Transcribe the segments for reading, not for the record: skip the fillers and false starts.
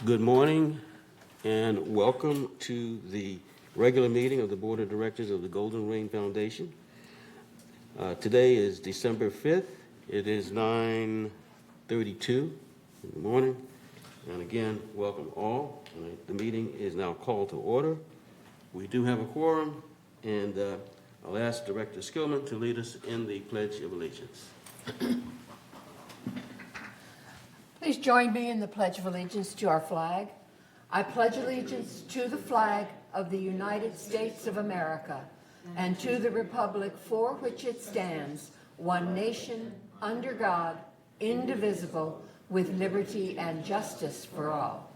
Good morning and welcome to the regular meeting of the Board of Directors of the Golden Rain Foundation. Today is December 5th. It is 9:32 in the morning. And again, welcome all. The meeting is now called to order. We do have a quorum, and I'll ask Director Skillman to lead us in the Pledge of Allegiance. Please join me in the Pledge of Allegiance to our flag. I pledge allegiance to the flag of the United States of America and to the republic for which it stands, one nation, under God, indivisible, with liberty and justice for all.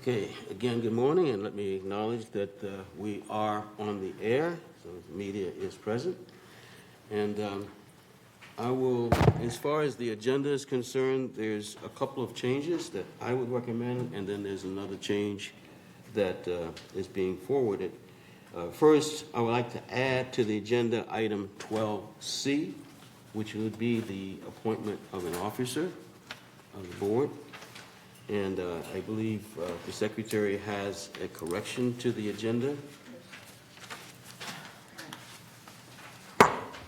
Okay, again, good morning, and let me acknowledge that we are on the air, so the media is present. And I will, as far as the agenda is concerned, there's a couple of changes that I would recommend, and then there's another change that is being forwarded. First, I would like to add to the agenda item 12C, which would be the appointment of an officer of the board. And I believe the secretary has a correction to the agenda.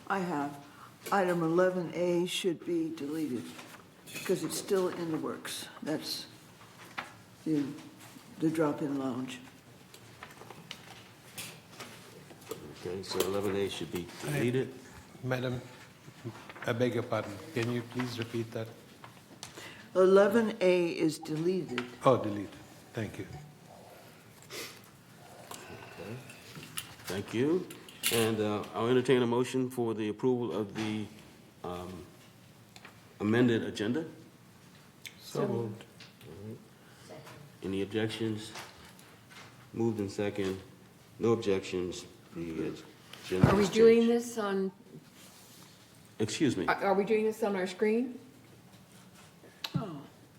I have. Item 11A should be deleted because it's still in the works. That's the drop-in lounge. Okay, so 11A should be deleted. Madam, I beg your pardon. Can you please repeat that? 11A is deleted. Oh, delete. Thank you. Okay. Thank you. And I'll entertain a motion for the approval of the amended agenda. So moved. Any objections? Moved in second. No objections. The agenda Are we is doing changed. this on, Excuse me. are we doing this on our screen? Oh,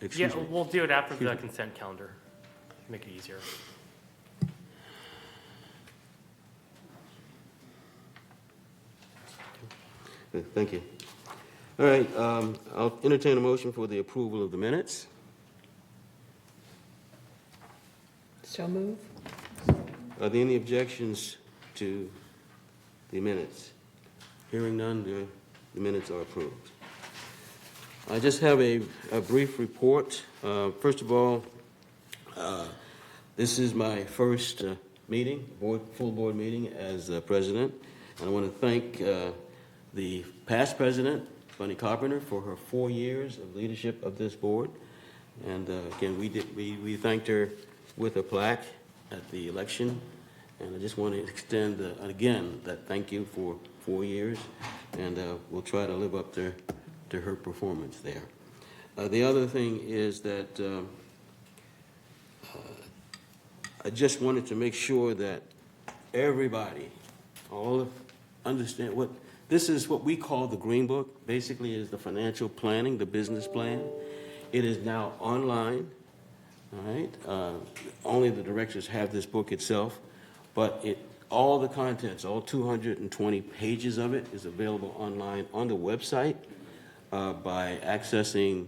Excuse Yeah, me. we'll do it after the consent calendar. Make it easier. Thank you. All right, I'll entertain a motion for the approval of the minutes. So move. Are there any objections to the minutes? Hearing none, the minutes are approved. I just have a brief report. First of all, this is my first meeting, full board meeting as president. And I want to thank the past president, Bunny Carpenter, for her 4 years of leadership of this board. And again, we thanked her with a plaque at the election. And I just want to extend, again, that thank you for 4 years. And we'll try to live up to her performance there. The other thing is that I just wanted to make sure that everybody, understand what this is. What we call the Green Book basically is the financial planning, the business plan. It is now online. All right. Only the directors have this book itself, but all the contents, all 220 pages of it, is available online on the website by accessing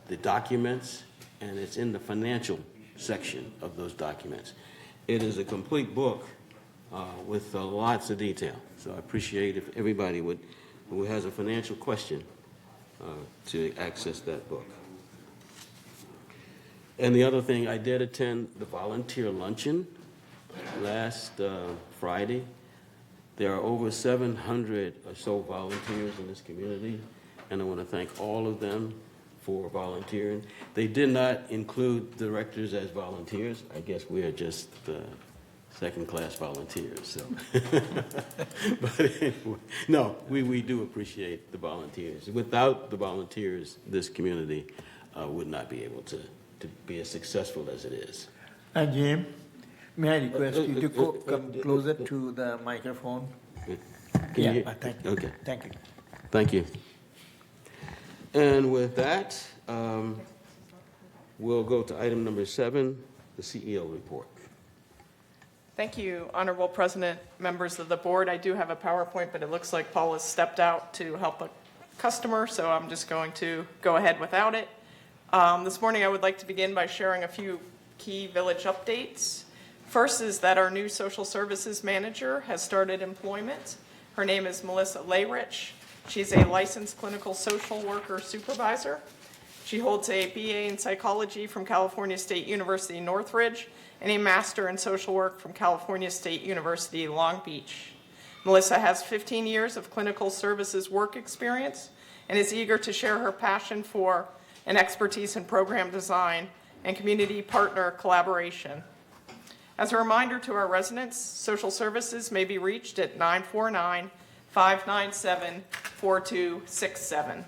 the documents, and it's in the financial section of those documents. It is a complete book with lots of detail. So I appreciate if everybody who has a financial question to access that book. And the other thing, I did attend the volunteer luncheon last Friday. There are over 700 or so volunteers in this community, and I want to thank all of them for volunteering. They did not include directors as volunteers. I guess we are just second-class volunteers. So, but anyway, no, we do appreciate the volunteers. Without the volunteers, this community would not be able to be as successful as it is. Jim, may I request you to come closer to the microphone? Can you hear? Thank you. Okay. Thank you. Thank you. And with that, we'll go to item number 7, the CEO report. Thank you, Honorable President, members of the board. I do have a PowerPoint, but it looks like Paul has stepped out to help a customer, so I'm just going to go ahead without it. This morning, I would like to begin by sharing a few key village updates. First is that our new social services manager has started employment. Her name is Melissa Layrich. She's a licensed clinical social worker supervisor. She holds a BA in psychology from California State University, Northridge, and a master in social work from California State University, Long Beach. Melissa has 15 years of clinical services work experience and is eager to share her passion for and expertise in program design and community partner collaboration. As a reminder to our residents, social services may be reached at 949-597-4267.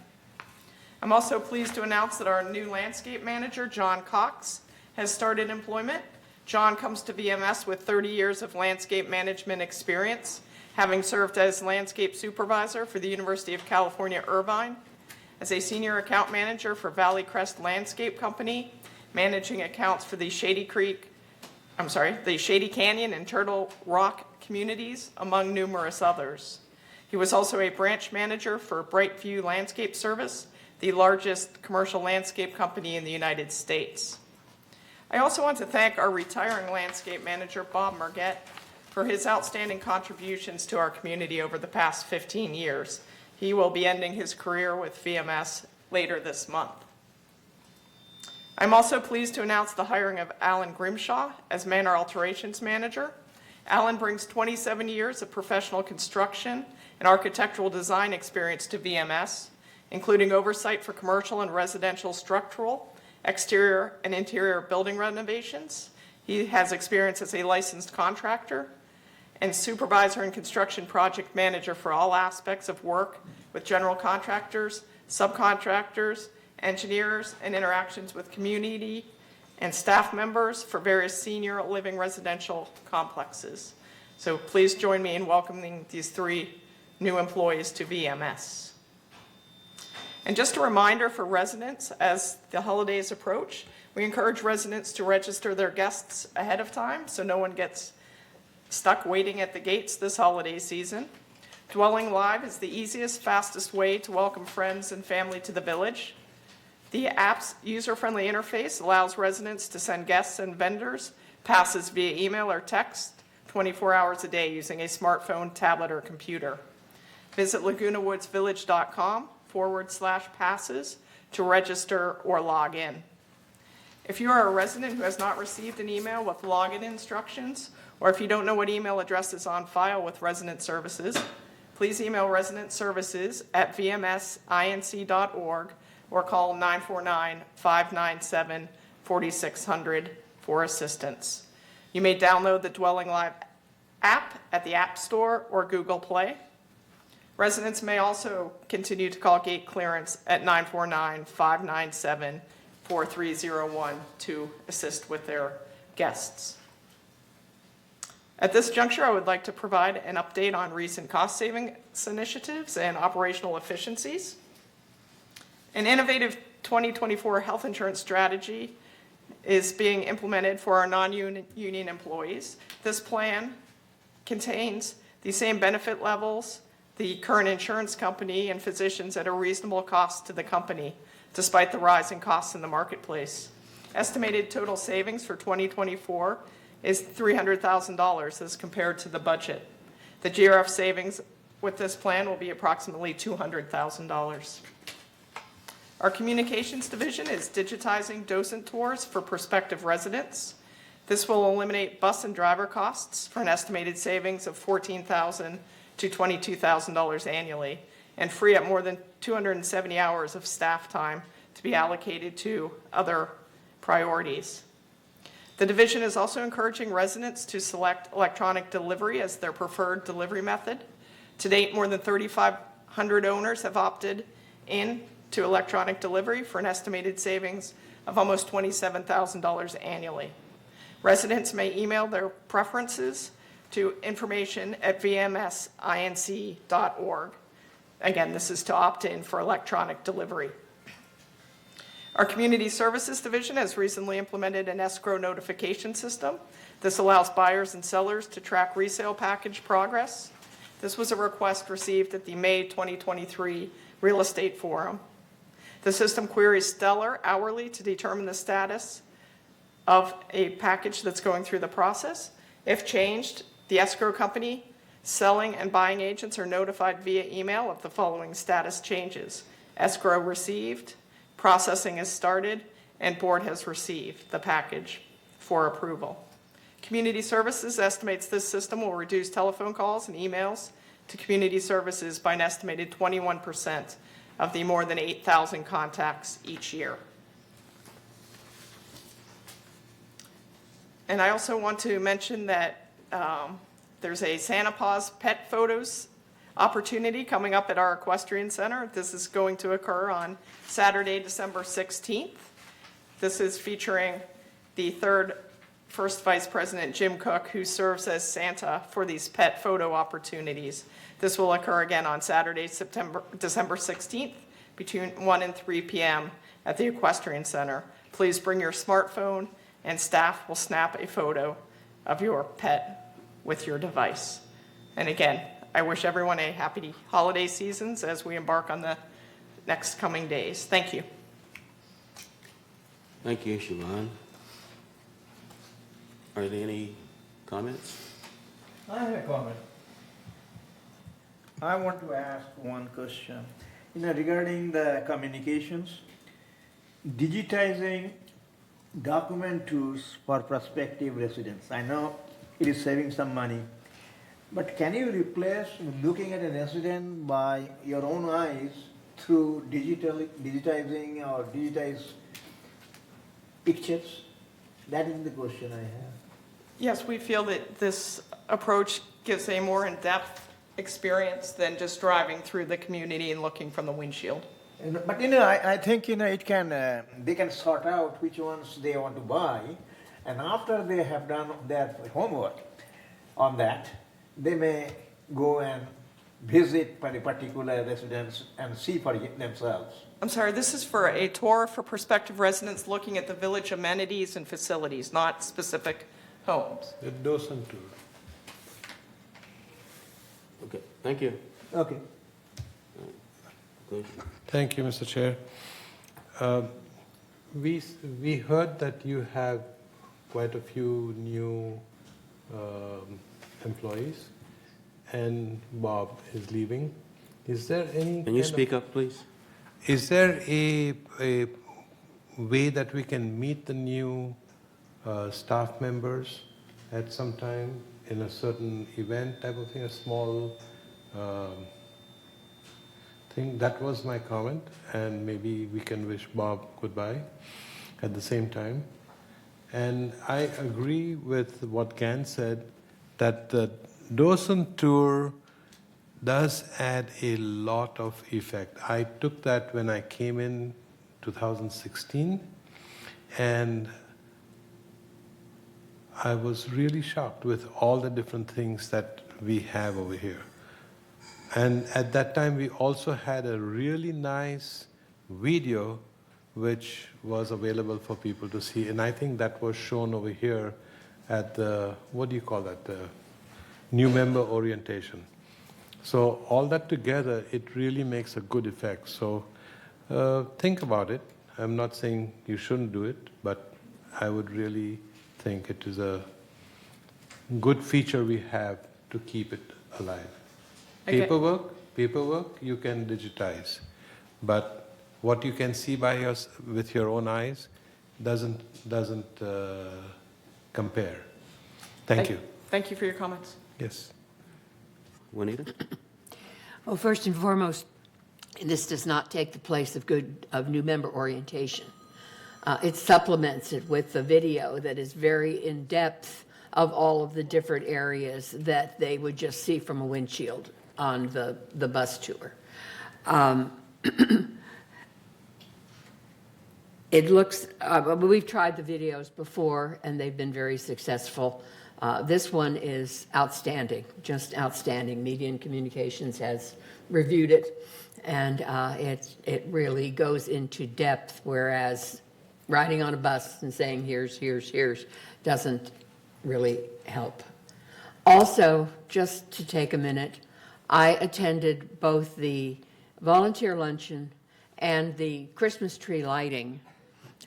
I'm also pleased to announce that our new landscape manager, John Cox, has started employment. John comes to VMS with 30 years of landscape management experience, having served as landscape supervisor for the University of California, Irvine, as a senior account manager for Valley Crest Landscape Company, managing accounts for the Shady Canyon and Turtle Rock communities, among numerous others. He was also a branch manager for Brightview Landscape Service, the largest commercial landscape company in the United States. I also want to thank our retiring landscape manager, Bob Merget, for his outstanding contributions to our community over the past 15 years. He will be ending his career with VMS later this month. I'm also pleased to announce the hiring of Alan Grimshaw as Manor Alterations Manager. Alan brings 27 years of professional construction and architectural design experience to VMS, including oversight for commercial and residential structural, exterior and interior building renovations. He has experience as a licensed contractor and supervisor and construction project manager for all aspects of work with general contractors, subcontractors, engineers, and interactions with community and staff members for various senior living residential complexes. So please join me in welcoming these 3 new employees to VMS. And just a reminder for residents, as the holidays approach, we encourage residents to register their guests ahead of time so no one gets stuck waiting at the gates this holiday season. Dwelling Live is the easiest, fastest way to welcome friends and family to the village. The app's user-friendly interface allows residents to send guests and vendors passes via email or text 24 hours a day using a smartphone, tablet, or computer. Visit lagunawoodsvillage.com/passes to register or log in. If you are a resident who has not received an email with login instructions, or if you don't know what email address is on file with Resident Services, please email Resident Services at vmsinc.org or call 949-597-4600 for assistance. You may download the Dwelling Live app at the App Store or Google Play. Residents may also continue to call gate clearance at 949-597-4301 to assist with their guests. At this juncture, I would like to provide an update on recent cost savings initiatives and operational efficiencies. An innovative 2024 health insurance strategy is being implemented for our non-union employees. This plan contains the same benefit levels, the current insurance company, and physicians at a reasonable cost to the company, despite the rising costs in the marketplace. Estimated total savings for 2024 is $300,000 as compared to the budget. The GRF savings with this plan will be approximately $200,000. Our communications division is digitizing docent tours for prospective residents. This will eliminate bus and driver costs for an estimated savings of $14,000 to $22,000 annually and free up more than 270 hours of staff time to be allocated to other priorities. The division is also encouraging residents to select electronic delivery as their preferred delivery method. To date, more than 3,500 owners have opted in to electronic delivery for an estimated savings of almost $27,000 annually. Residents may email their preferences to information@vmsinc.org. Again, this is to opt in for electronic delivery. Our Community Services Division has recently implemented an escrow notification system. This allows buyers and sellers to track resale package progress. This was a request received at the May 2023 Real Estate Forum. The system queries seller hourly to determine the status of a package that's going through the process. If changed, the escrow company, selling and buying agents are notified via email of the following status changes: escrow received, processing is started, and board has received the package for approval. Community Services estimates this system will reduce telephone calls and emails to community services by an estimated 21% of the more than 8,000 contacts each year. And I also want to mention that there's a Santa Paws Pet Photos opportunity coming up at our Equestrian Center. This is going to occur on Saturday, December 16th. This is featuring the first Vice President Jim Cook, who serves as Santa for these pet photo opportunities. This will occur again on Saturday, December 16th, between 1 and 3 p.m. at the Equestrian Center. Please bring your smartphone, and staff will snap a photo of your pet with your device. And again, I wish everyone a happy holiday seasons as we embark on the next coming days. Thank you. Thank you, Siobhan. Are there any comments? I have a comment. I want to ask one question. Regarding the communications, digitizing document tours for prospective residents. I know it is saving some money, but can you replace looking at a resident by your own eyes through digitizing or digitized pictures? That is the question I have. Yes, we feel that this approach gives a more in-depth experience than just driving through the community and looking from the windshield. But I think it can they can sort out which ones they want to buy, and after they have done their homework on that, they may go and visit a particular residence and see for themselves. I'm sorry, this is for a tour for prospective residents looking at the village amenities and facilities, not specific homes. The Dawson tour. Okay, thank you. Okay. Good. Thank you, Mr. Chair. We heard that you have quite a few new employees, and Bob is leaving. Is there any? Can you speak up, please? Is there a way that we can meet the new staff members at some time in a certain event type of thing, a small thing? That was my comment, and maybe we can wish Bob goodbye at the same time. And I agree with what Gan said, that the Dawson tour does add a lot of effect. I took that when I came in 2016, and I was really shocked with all the different things that we have over here. And at that time, we also had a really nice video which was available for people to see. And I think that was shown over here at the, what do you call that, the new member orientation. So all that together, it really makes a good effect. So think about it. I'm not saying you shouldn't do it, but I would really think it is a good feature we have to keep it alive. Okay. Paperwork you can digitize, but what you can see with your own eyes doesn't compare. Thank you. Thank you for your comments. Yes. Juanita? Well, first and foremost, this does not take the place of new member orientation. It supplements it with a video that is very in-depth of all of the different areas that they would just see from a windshield on the bus tour. It looks, we've tried the videos before and they've been very successful. This one is outstanding, just outstanding. Media and Communications has reviewed it, and it really goes into depth, whereas riding on a bus and saying here's doesn't really help. Also, just to take a minute, I attended both the volunteer luncheon and the Christmas tree lighting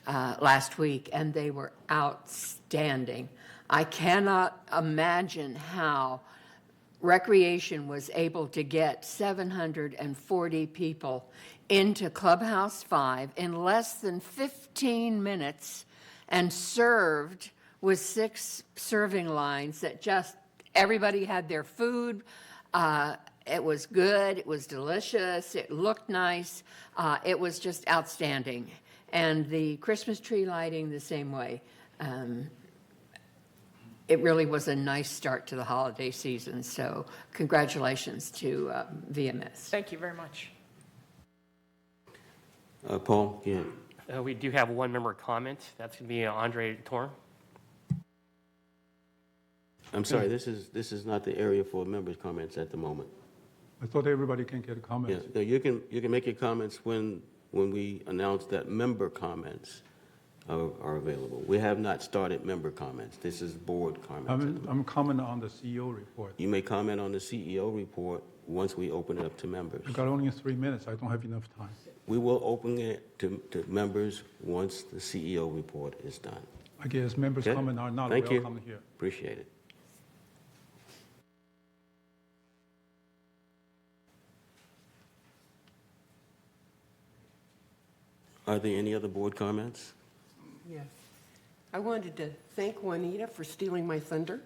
last week, and they were outstanding. I cannot imagine how Recreation was able to get 740 people into Clubhouse 5 in less than 15 minutes and served with 6 serving lines that just everybody had their food. It was good, it was delicious, it looked nice, it was just outstanding. And the Christmas tree lighting the same way. It really was a nice start to the holiday season, so congratulations to VMS. Thank you very much. Paul, yeah. We do have one member comment. That's going to be Andre Torn. I'm sorry, this is not the area for members' comments at the moment. I thought everybody can get a comment. Yeah, no, you can make your comments when we announce that member comments are available. We have not started member comments. This is board comments. I'm commenting on the CEO report. You may comment on the CEO report once we open it up to members. I got only 3 minutes. I don't have enough time. We will open it to members once the CEO report is done. I guess members' Okay? comment are not Thank you. welcome here. Appreciate it. Are there any other board comments? Yes. I wanted to thank Juanita for stealing my thunder.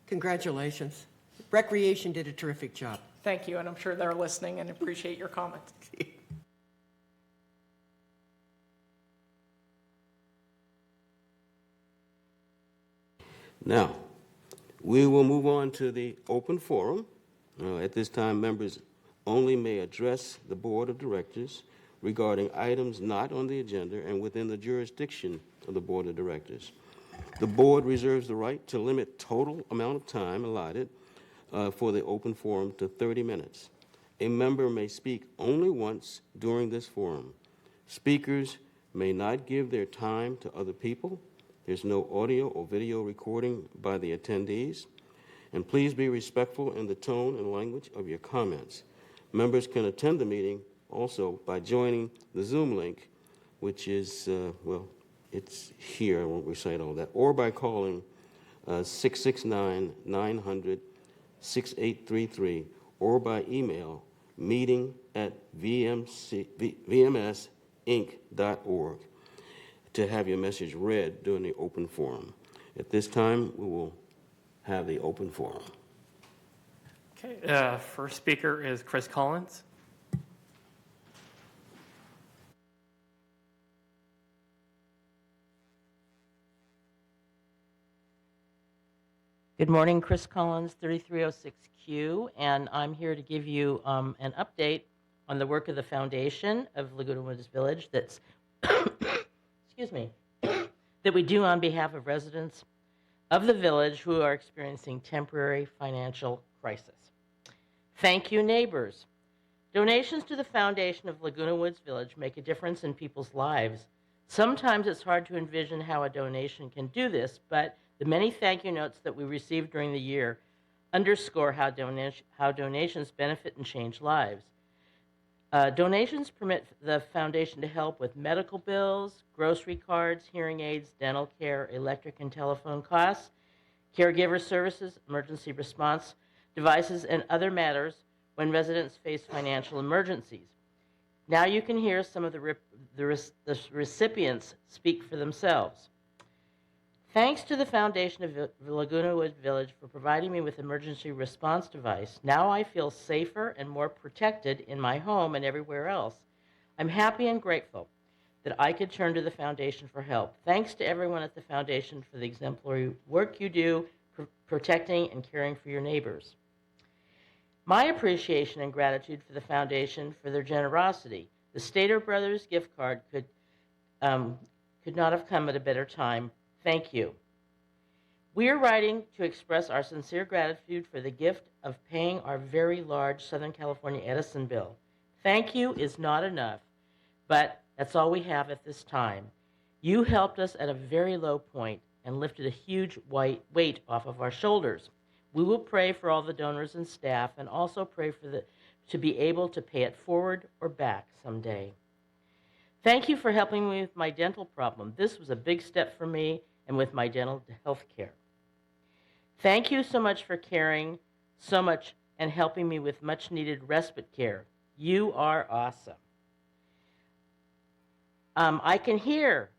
Congratulations. Recreation did a terrific job. Thank you, and I'm sure they're listening and appreciate your comments. Now, we will move on to the open forum. At this time, members only may address the Board of Directors regarding items not on the agenda and within the jurisdiction of the Board of Directors. The Board reserves the right to limit total amount of time allotted for the open forum to 30 minutes. A member may speak only once during this forum. Speakers may not give their time to other people. There's no audio or video recording by the attendees. And please be respectful in the tone and language of your comments. Members can attend the meeting also by joining the Zoom link, which is, it's here, I won't recite all that, or by calling 669-900-6833, or by email meeting@vmsinc.org to have your message read during the open forum. At this time, we will have the open forum. Okay, first speaker is Chris Collins. Good morning, Chris Collins, 3306Q, and I'm here to give you an update on the work of the foundation of Laguna Woods Village that's, excuse me, that we do on behalf of residents of the village who are experiencing temporary financial crisis. Thank you, neighbors. Donations to the foundation of Laguna Woods Village make a difference in people's lives. Sometimes it's hard to envision how a donation can do this, but the many thank you notes that we received during the year underscore how donations benefit and change lives. Donations permit the foundation to help with medical bills, grocery cards, hearing aids, dental care, electric and telephone costs, caregiver services, emergency response devices, and other matters when residents face financial emergencies. Now you can hear some of the recipients speak for themselves. Thanks to the foundation of Laguna Woods Village for providing me with emergency response device, now I feel safer and more protected in my home and everywhere else. I'm happy and grateful that I could turn to the foundation for help. Thanks to everyone at the foundation for the exemplary work you do protecting and caring for your neighbors. My appreciation and gratitude for the foundation for their generosity. The Stater Brothers gift card could not have come at a better time. Thank you. We are writing to express our sincere gratitude for the gift of paying our very large Southern California Edison bill. Thank you is not enough, but that's all we have at this time. You helped us at a very low point and lifted a huge weight off of our shoulders. We will pray for all the donors and staff and also pray to be able to pay it forward or back someday. Thank you for helping me with my dental problem. This was a big step for me and with my dental health care. Thank you so much for caring so much and helping me with much needed respite care. You are awesome. I can hear.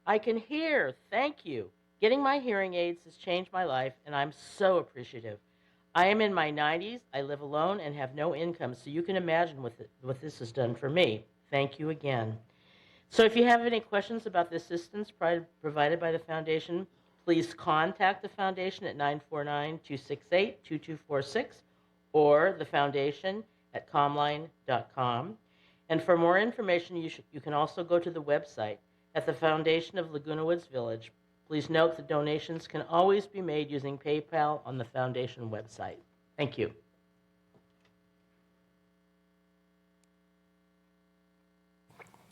Thank you. Getting my hearing aids has changed my life, and I'm so appreciative. I am in my 90s, I live alone, and have no income, so you can imagine what this has done for me. Thank you again. So if you have any questions about the assistance provided by the Foundation, please contact the Foundation at 949-268-2246 or the Foundation at comline.com. And for more information, you can also go to the website at the Foundation of Laguna Woods Village. Please note that donations can always be made using PayPal on the Foundation website. Thank you.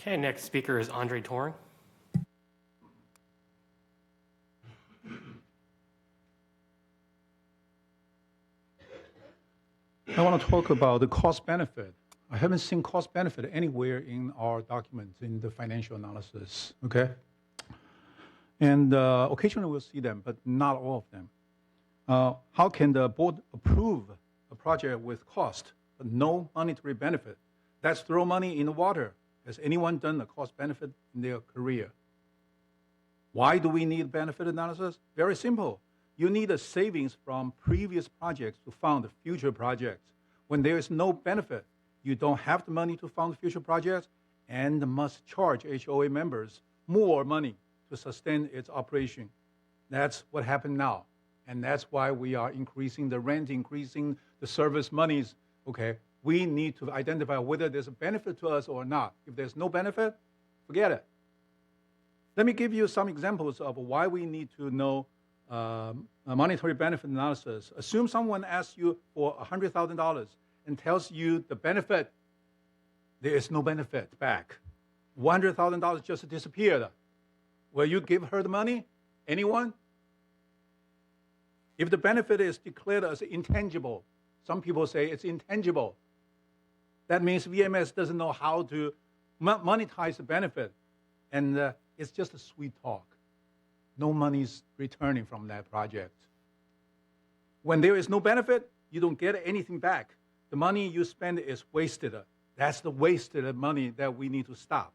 Okay, next speaker is Andre Toring. I want to talk about the cost benefit. I haven't seen cost benefit anywhere in our documents in the financial analysis, okay? And occasionally we'll see them, but not all of them. How can the board approve a project with cost, but no monetary benefit? That's throw money in the water. Has anyone done a cost benefit in their career? Why do we need benefit analysis? Very simple. You need a savings from previous projects to fund future projects. When there is no benefit, you don't have the money to fund future projects and must charge HOA members more money to sustain its operation. That's what happened now. And that's why we are increasing the rent, increasing the service monies. Okay, we need to identify whether there's a benefit to us or not. If there's no benefit, forget it. Let me give you some examples of why we need to know a monetary benefit analysis. Assume someone asks you for $100,000 and tells you the benefit, there is no benefit back. $100,000 just disappeared. Will you give her the money? Anyone? If the benefit is declared as intangible, some people say it's intangible. That means VMS doesn't know how to monetize the benefit. And it's just a sweet talk. No money's returning from that project. When there is no benefit, you don't get anything back. The money you spend is wasted. That's the wasted money that we need to stop.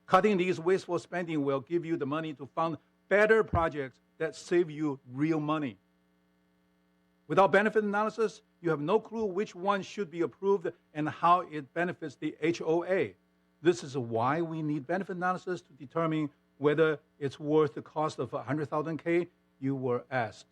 Cutting these wasteful spending will give you the money to fund better projects that save you real money. Without benefit analysis, you have no clue which one should be approved and how it benefits the HOA. This is why we need benefit analysis to determine whether it's worth the cost of $100,000 you were asked.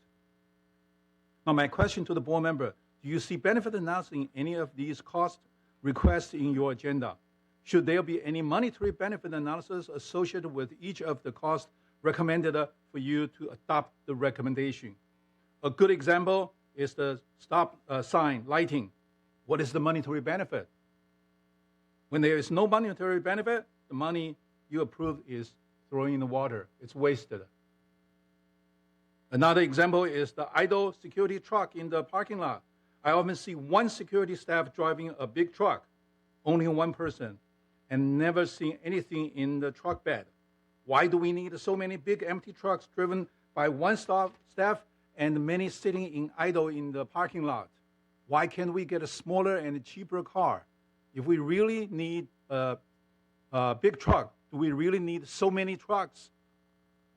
Now, my question to the board member, do you see benefit analysis in any of these cost requests in your agenda? Should there be any monetary benefit analysis associated with each of the costs recommended for you to adopt the recommendation? A good example is the stop sign lighting. What is the monetary benefit? When there is no monetary benefit, the money you approve is thrown in the water. It's wasted. Another example is the idle security truck in the parking lot. I often see one security staff driving a big truck, only one person, and never seen anything in the truck bed. Why do we need so many big empty trucks driven by one staff and many sitting in idle in the parking lot? Why can't we get a smaller and cheaper car? If we really need a big truck, do we really need so many trucks?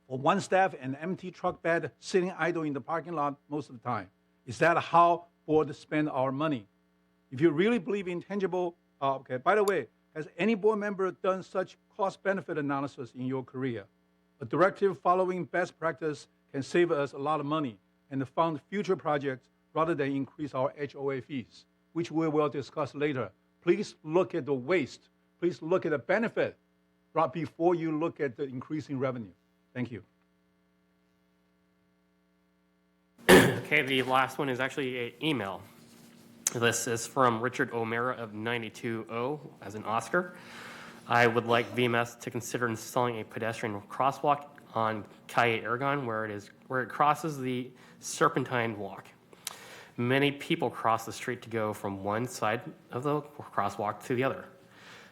For one staff and empty truck bed sitting idle in the parking lot most of the time. Is that how boards spend our money? If you really believe in tangible, okay, by the way, has any board member done such cost-benefit analysis in your career? A directive following best practice can save us a lot of money and fund future projects rather than increase our HOA fees, which we will discuss later. Please look at the waste. Please look at the benefit right before you look at the increasing revenue. Thank you. Okay, the last one is actually an email. This is from Richard O'Mara of 920 as an Oscar. I would like VMS to consider installing a pedestrian crosswalk on Calle Aragon where it crosses the Serpentine Walk. Many people cross the street to go from one side of the crosswalk to the other.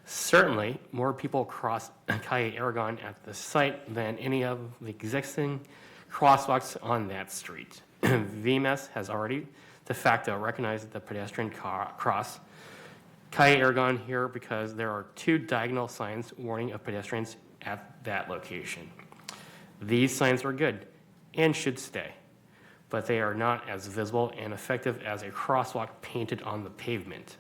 Certainly, more people cross Calle Aragon at the site than any of the existing crosswalks on that street. VMS has already de facto recognized the pedestrian cross Calle Aragon here because there are 2 diagonal signs warning of pedestrians at that location. These signs are good and should stay, but they are not as visible and effective as a crosswalk painted on the pavement.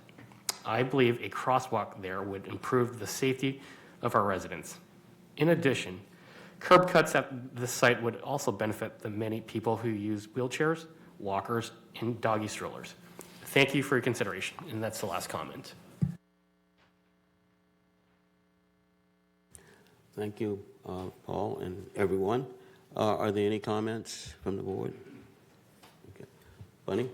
I believe a crosswalk there would improve the safety of our residents. In addition, curb cuts at the site would also benefit the many people who use wheelchairs, walkers, and doggy strollers. Thank you for your consideration, and that's the last comment. Thank you, Paul and everyone. Are there any comments from the board? Okay. Bunny?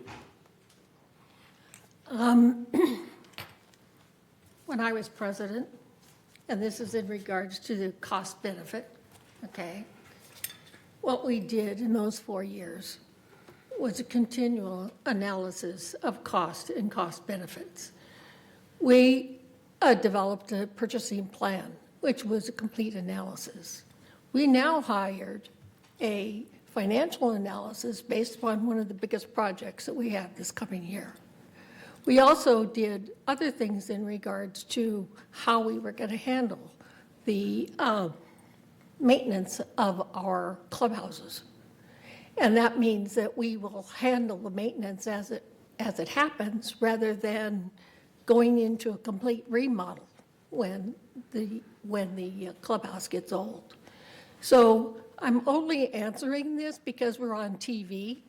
When I was president, and this is in regards to the cost benefit, okay? What we did in those 4 years was a continual analysis of cost and cost benefits. We developed a purchasing plan, which was a complete analysis. We now hired a financial analysis based upon one of the biggest projects that we have this coming year. We also did other things in regards to how we were going to handle the maintenance of our clubhouses. And that means that we will handle the maintenance as it happens rather than going into a complete remodel when the clubhouse gets old. So I'm only answering this because we're on TV.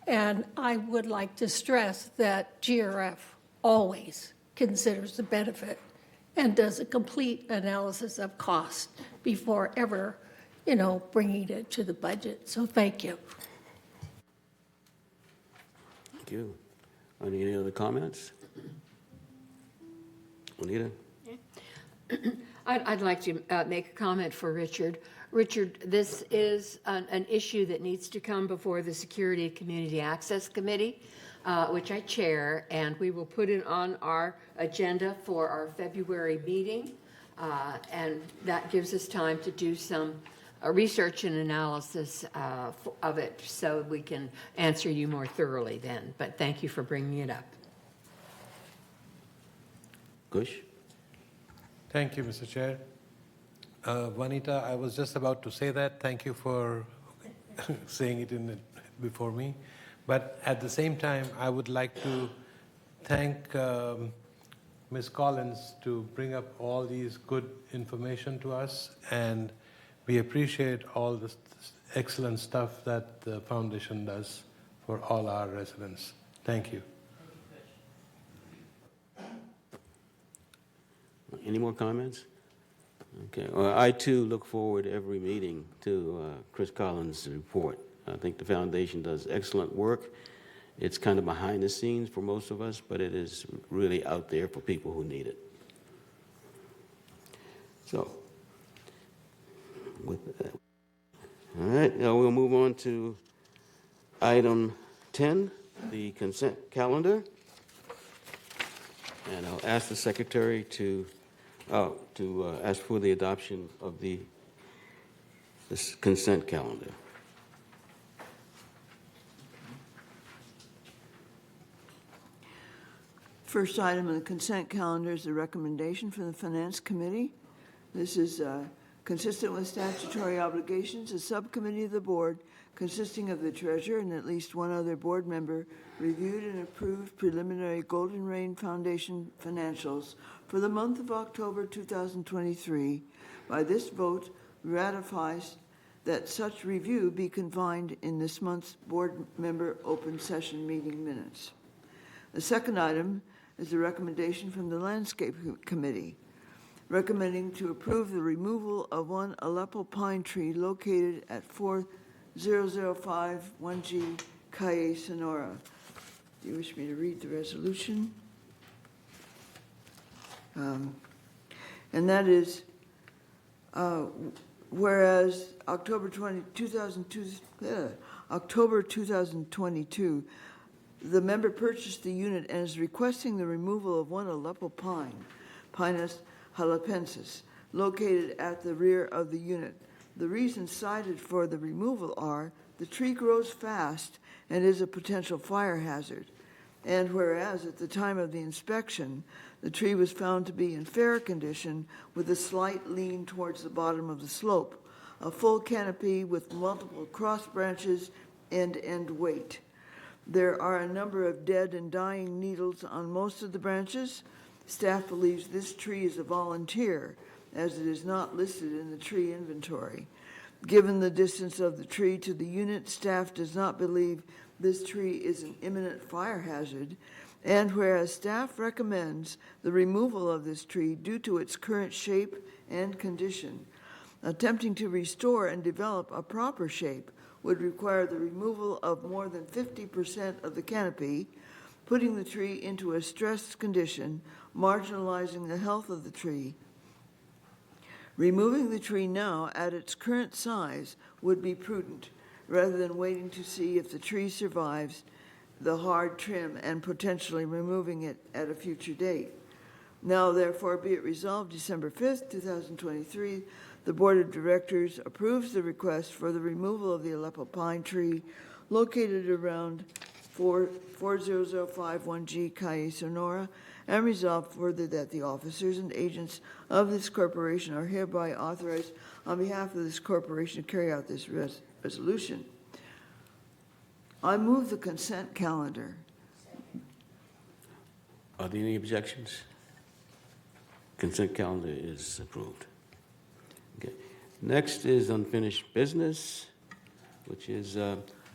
And I would like to stress that GRF always considers the benefit and does a complete analysis of cost before ever, bringing it to the budget. So thank you. Thank you. Any other comments? Anita? I'd like to make a comment for Richard. Richard, this is an issue that needs to come before the Security and Community Access Committee, which I chair, and we will put it on our agenda for our February meeting. And that gives us time to do some research and analysis of it so we can answer you more thoroughly then. But thank you for bringing it up. Gush? Thank you, Mr. Chair. Vanita, I was just about to say that. Thank you for saying it before me. But at the same time, I would like to thank Ms. Collins to bring up all these good information to us, and we appreciate all this excellent stuff that the foundation does for all our residents. Thank you. Any more comments? Okay. Well, I too look forward every meeting to Chris Collins' report. I think the foundation does excellent work. It's kind of behind the scenes for most of us, but it is really out there for people who need it. So, with that, all right, now we'll move on to item 10, the consent calendar. And I'll ask the secretary to ask for the adoption of this consent calendar. First item on the consent calendar is the recommendation from the Finance Committee. This is consistent with statutory obligations. A subcommittee of the board consisting of the treasurer and at least one other board member reviewed and approved preliminary Golden Rain Foundation financials for the month of October 2023. By this vote, ratifies that such review be confined in this month's board member open session meeting minutes. The second item is the recommendation from the Landscape Committee, recommending to approve the removal of one Aleppo pine tree located at 4005 1G Calle Sonora. Do you wish me to read the resolution? And that is, whereas October 2022, the member purchased the unit and is requesting the removal of one Aleppo pine, Pinus halepensis, located at the rear of the unit. The reasons cited for the removal are the tree grows fast and is a potential fire hazard. And whereas at the time of the inspection, the tree was found to be in fair condition with a slight lean towards the bottom of the slope, a full canopy with multiple cross branches and end weight. There are a number of dead and dying needles on most of the branches. Staff believes this tree is a volunteer, as it is not listed in the tree inventory. Given the distance of the tree to the unit, staff does not believe this tree is an imminent fire hazard, and whereas staff recommends the removal of this tree due to its current shape and condition, attempting to restore and develop a proper shape would require the removal of more than 50% of the canopy, putting the tree into a stressed condition, marginalizing the health of the tree. Removing the tree now at its current size would be prudent, rather than waiting to see if the tree survives the hard trim and potentially removing it at a future date. Now, therefore, be it resolved, December 5th, 2023, the Board of Directors approves the request for the removal of the Aleppo pine tree located around 40051G Calle Sonora, and resolved further that the officers and agents of this corporation are hereby authorized on behalf of this corporation to carry out this resolution. I move the consent calendar. Are there any objections? Consent calendar is approved. Okay. Next is unfinished business, which is,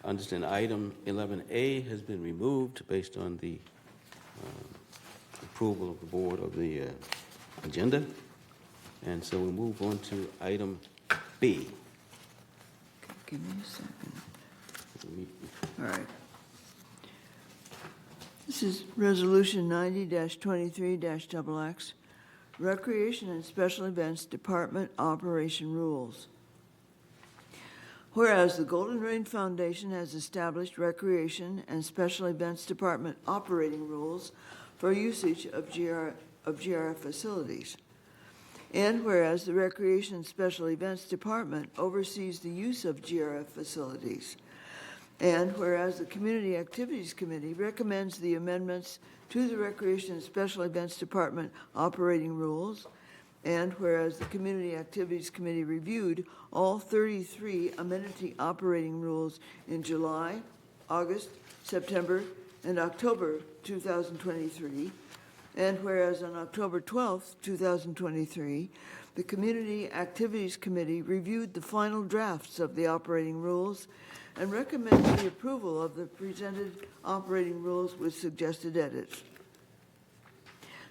understand item 11A has been removed based on the approval of the board of the agenda. And so we move on to item B. Give me a second. All right. This is Resolution 90-23-XX, Recreation and Special Events Department Operation Rules. Whereas the Golden Rain Foundation has established Recreation and Special Events Department operating rules for usage of GRF facilities. And whereas the Recreation and Special Events Department oversees the use of GRF facilities. And whereas the Community Activities Committee recommends the amendments to the Recreation and Special Events Department operating rules, and whereas the Community Activities Committee reviewed all 33 amenity operating rules in July, August, September, and October 2023, and whereas on October 12th, 2023, the Community Activities Committee reviewed the final drafts of the operating rules and recommends the approval of the presented operating rules with suggested edits.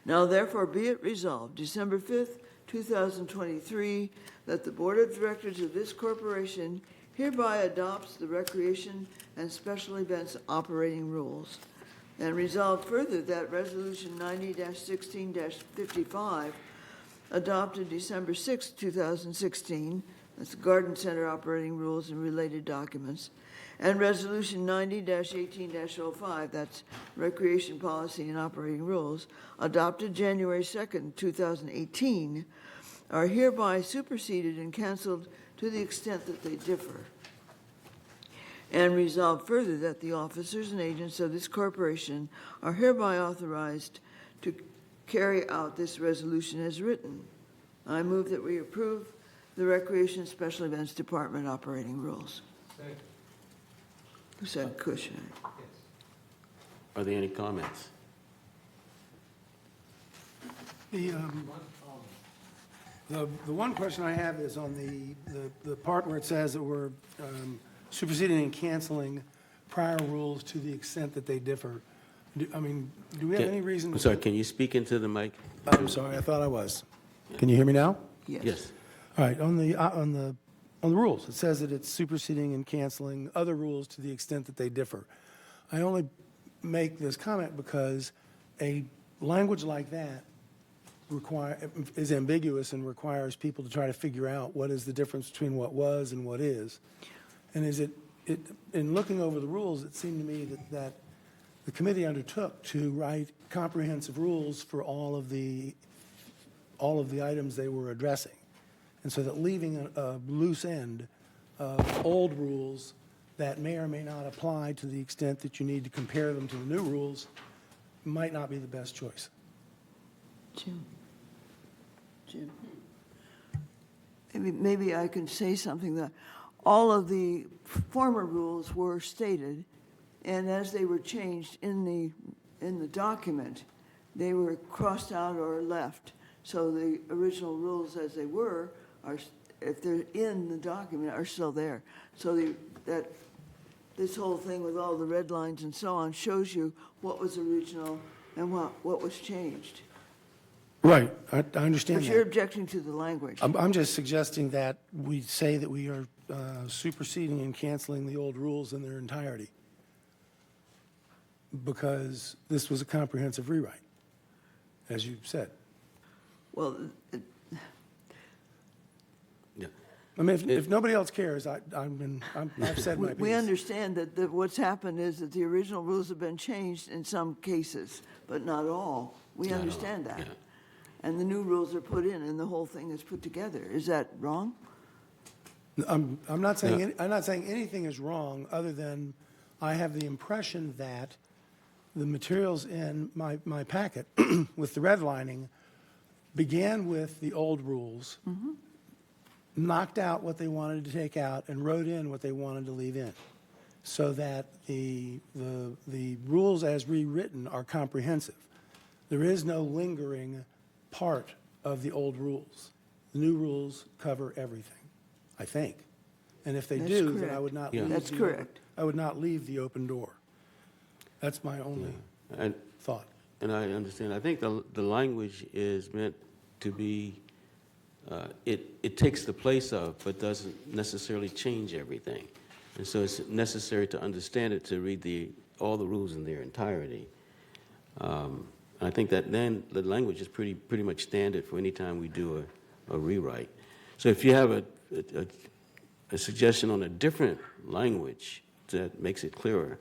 Now, therefore, be it resolved, December 5th, 2023, that the Board of Directors of this corporation hereby adopts the Recreation and Special Events operating rules. And resolved further that Resolution 90-16-55, adopted December 6, 2016, that's the Garden Center operating rules and related documents, and Resolution 90-18-05, that's Recreation Policy and Operating Rules, adopted January 2nd, 2018, are hereby superseded and canceled to the extent that they differ. And resolved further that the officers and agents of this corporation are hereby authorized to carry out this resolution as written. I move that we approve the Recreation and Special Events Department operating rules. Second. Who said Cushing? Are there any comments? The one question I have is on the part where it says that we're superseding and canceling prior rules to the extent that they differ. Do we have any reason? I'm sorry, can you speak into the mic? I'm sorry, I thought I was. Can you hear me now? Yes. Yes. All right, on the on the rules. It says that it's superseding and canceling other rules to the extent that they differ. I only make this comment because a language like that is ambiguous and requires people to try to figure out what is the difference between what was and what is. And in looking over the rules, it seemed to me that the committee undertook to write comprehensive rules for all of the items they were addressing. And so that leaving a loose end of old rules that may or may not apply to the extent that you need to compare them to the new rules might not be the best choice. Jim. Maybe I can say something that all of the former rules were stated, and as they were changed in the document, they were crossed out or left. So the original rules as they were are, if they're in the document, are still there. So this whole thing with all the red lines and so on shows you what was original and what was changed. Right, I understand But that. you're objecting to the language. I'm just suggesting that we say that we are superseding and canceling the old rules in their entirety, because this was a comprehensive rewrite, as you said. Well, Yeah. I mean, if nobody else cares, I've said my piece. we understand that what's happened is that the original rules have been changed in some cases, but not all. We understand that. Yeah. And the new rules are put in, and the whole thing is put together. Is that wrong? I'm not saying anything is wrong, other than I have the impression that the materials in my packet with the redlining began with the old rules, knocked out what they wanted to take out, and wrote in what they wanted to leave in, so that the rules as rewritten are comprehensive. There is no lingering part of the old rules. The new rules cover everything, I think. And if they That's do, then correct. I would not Yeah. leave That's the correct. I would not leave the open door. That's my only And, thought. and I understand. I think the language is meant to be, it takes the place of, but doesn't necessarily change everything. And so it's necessary to understand it to read all the rules in their entirety. I think that then the language is pretty much standard for any time we do a rewrite. So if you have a suggestion on a different language that makes it clearer,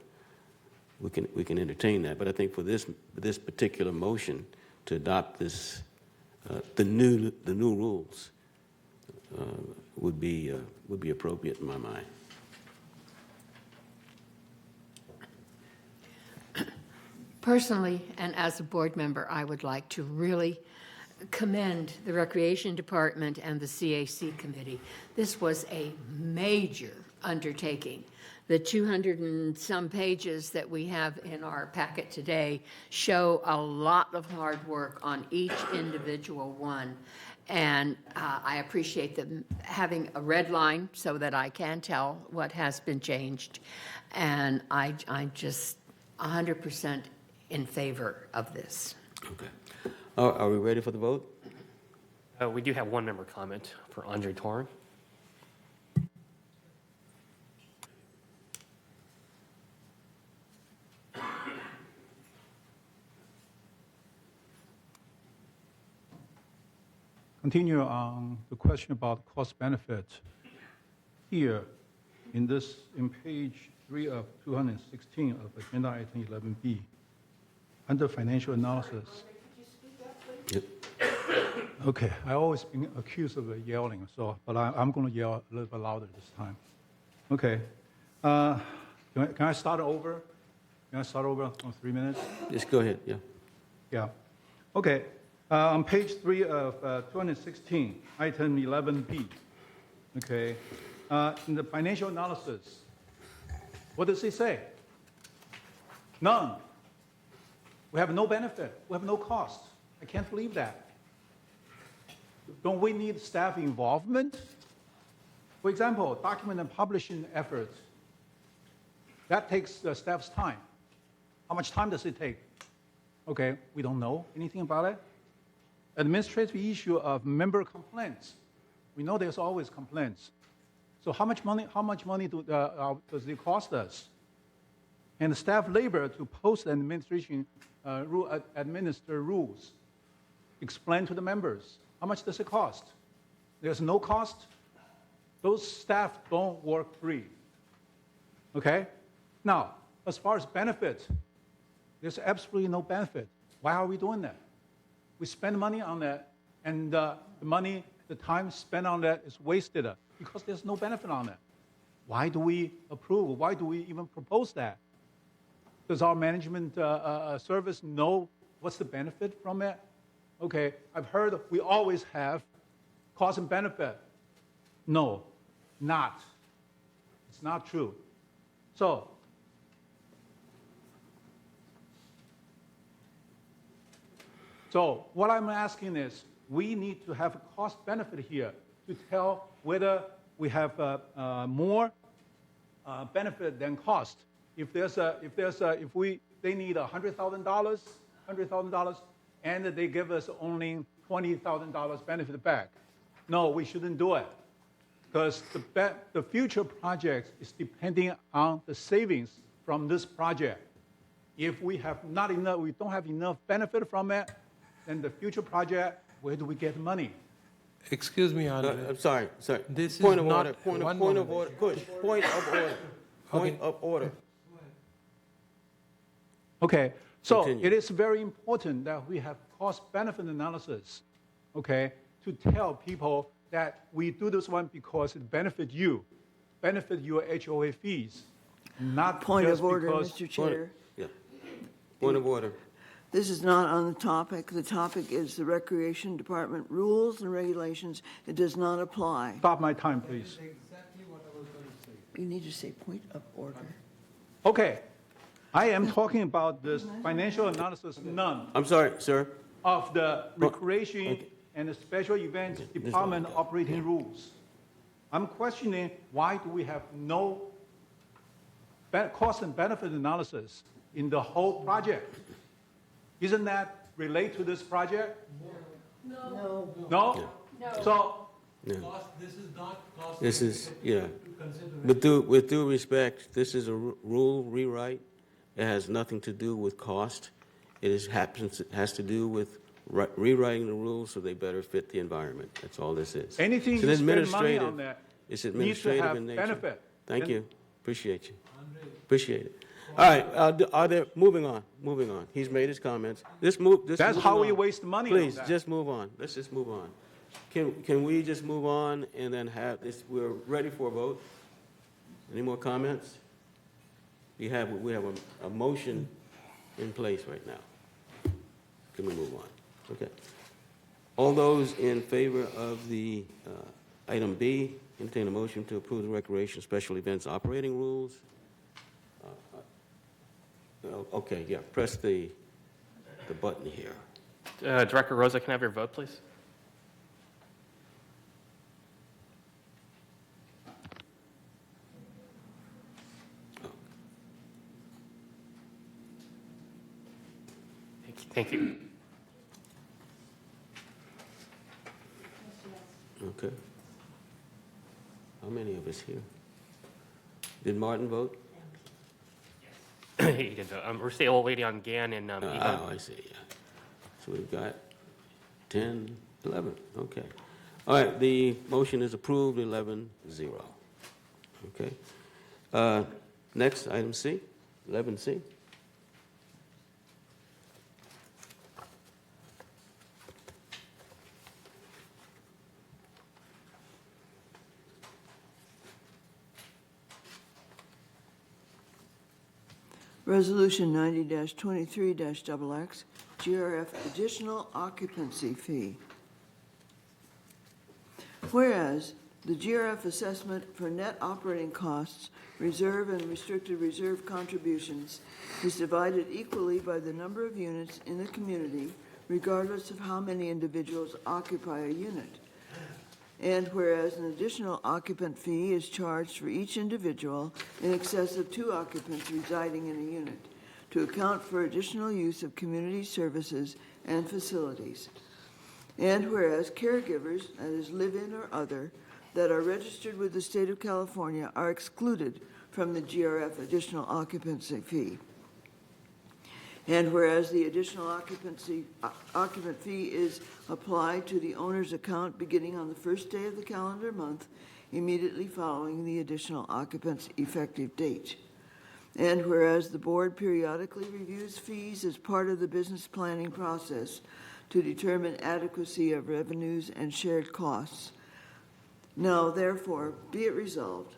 we can entertain that. But I think for this particular motion to adopt this, the new rules would be appropriate in my mind. Personally, and as a board member, I would like to really commend the Recreation Department and the CAC Committee. This was a major undertaking. The 200 and some pages that we have in our packet today show a lot of hard work on each individual one. And I appreciate them having a red line so that I can tell what has been changed. And I just 100% in favor of this. Okay. Are we ready for the vote? We do have one member comment for Andre Torin. Continue on the question about cost benefit. Here, in page 3 of 216 of agenda item 11B, under financial analysis. Yep. Okay, I always been accused of yelling, but I'm going to yell a little bit louder this time. Okay, can I start over? Can I start over on 3 minutes? Just go ahead, yeah. Yeah. Okay. On page 3 of 216, item 11B. Okay. In the financial analysis, what does it say? None. We have no benefit. We have no cost. I can't believe that. Don't we need staff involvement? For example, document and publishing efforts. That takes the staff's time. How much time does it take? Okay, we don't know anything about it. Administrative issue of member complaints. We know there's always complaints. So how much money does it cost us? And the staff labor to post and administer rules. Explain to the members, how much does it cost? There's no cost. Those staff don't work free. Okay? Now, as far as benefits, there's absolutely no benefit. Why are we doing that? We spend money on that, and the time spent on that is wasted because there's no benefit on that. Why do we approve? Why do we even propose that? Does our management service know what's the benefit from it? Okay, I've heard we always have cost and benefit. No, not. It's not true. So, what I'm asking is, we need to have a cost benefit here to tell whether we have more benefit than cost. If they need $100,000, and they give us only $20,000 benefit back, no, we shouldn't do it, because the future project is depending on the savings from this project. If we don't have enough benefit from it, then the future project, where do we get money? Excuse me, Andre. I'm sorry. This Point is of not order. Point one of moment. order. Push. Point of order. Point of order. Okay, so Continue. it is very important that we have cost-benefit analysis, okay, to tell people that we do this one because it benefits you, benefit your HOA fees, not Point just of order, because... Mr. Chair. Yeah. Point of order. This is not on the topic. The topic is the Recreation Department rules and regulations. It does not apply. Stop my time, please. You need to say point of order. Okay, I am talking about this financial analysis none I'm sorry, sir. of the Recreation and the Special Events Department operating rules. I'm questioning why do we have no cost and benefit analysis in the whole project? Isn't that related to this project? No. No? So, This is, yeah. With due respect, this is a rule rewrite. It has nothing to do with cost. It has to do with rewriting the rules so they better fit the environment. That's all this is. anything It's you an spend money administrative- on that It's needs to administrative have in nature. benefit. Thank And- you. Appreciate you. Appreciate it. All right, moving on. He's made his comments. That's moving how we on. waste money on Please, that. just move on. Let's just move on. Can we just move on and then have this, we're ready for a vote? Any more comments? We have a motion in place right now. Can we move on? Okay. All those in favor of the item B, entertain a motion to approve the recreation special events operating rules. Okay, yeah, press the button here. Director Rosa, can I have your vote, please? Thank you. Okay. How many of us here? Did Martin vote? He did vote. We're still old lady on GAN and Egon. Oh, I see, yeah. So we've got 10, 11, okay. All right, the motion is approved, 11-0. Okay. Next, item C, 11C. Resolution 90-23-XX, GRF additional occupancy fee. Whereas the GRF assessment for net operating costs, reserve and restricted reserve contributions is divided equally by the number of units in the community, regardless of how many individuals occupy a unit. And whereas an additional occupant fee is charged for each individual in excess of 2 occupants residing in a unit to account for additional use of community services and facilities. And whereas caregivers, that is live-in or other, that are registered with the state of California are excluded from the GRF additional occupancy fee. And whereas the additional occupant fee is applied to the owner's account beginning on the first day of the calendar month, immediately following the additional occupant's effective date. And whereas the board periodically reviews fees as part of the business planning process to determine adequacy of revenues and shared costs. Now, therefore, be it resolved,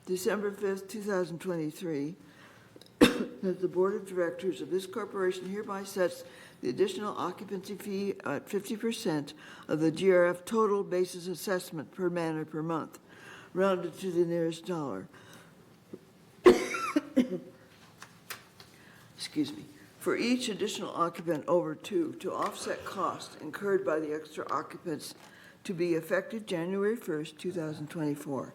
December 5th, 2023, that the Board of Directors of this corporation hereby sets the additional occupancy fee at 50% of the GRF total basis assessment per manor per month, rounded to the nearest dollar. Excuse me. For each additional occupant over 2 to offset costs incurred by the extra occupants to be effective January 1st, 2024.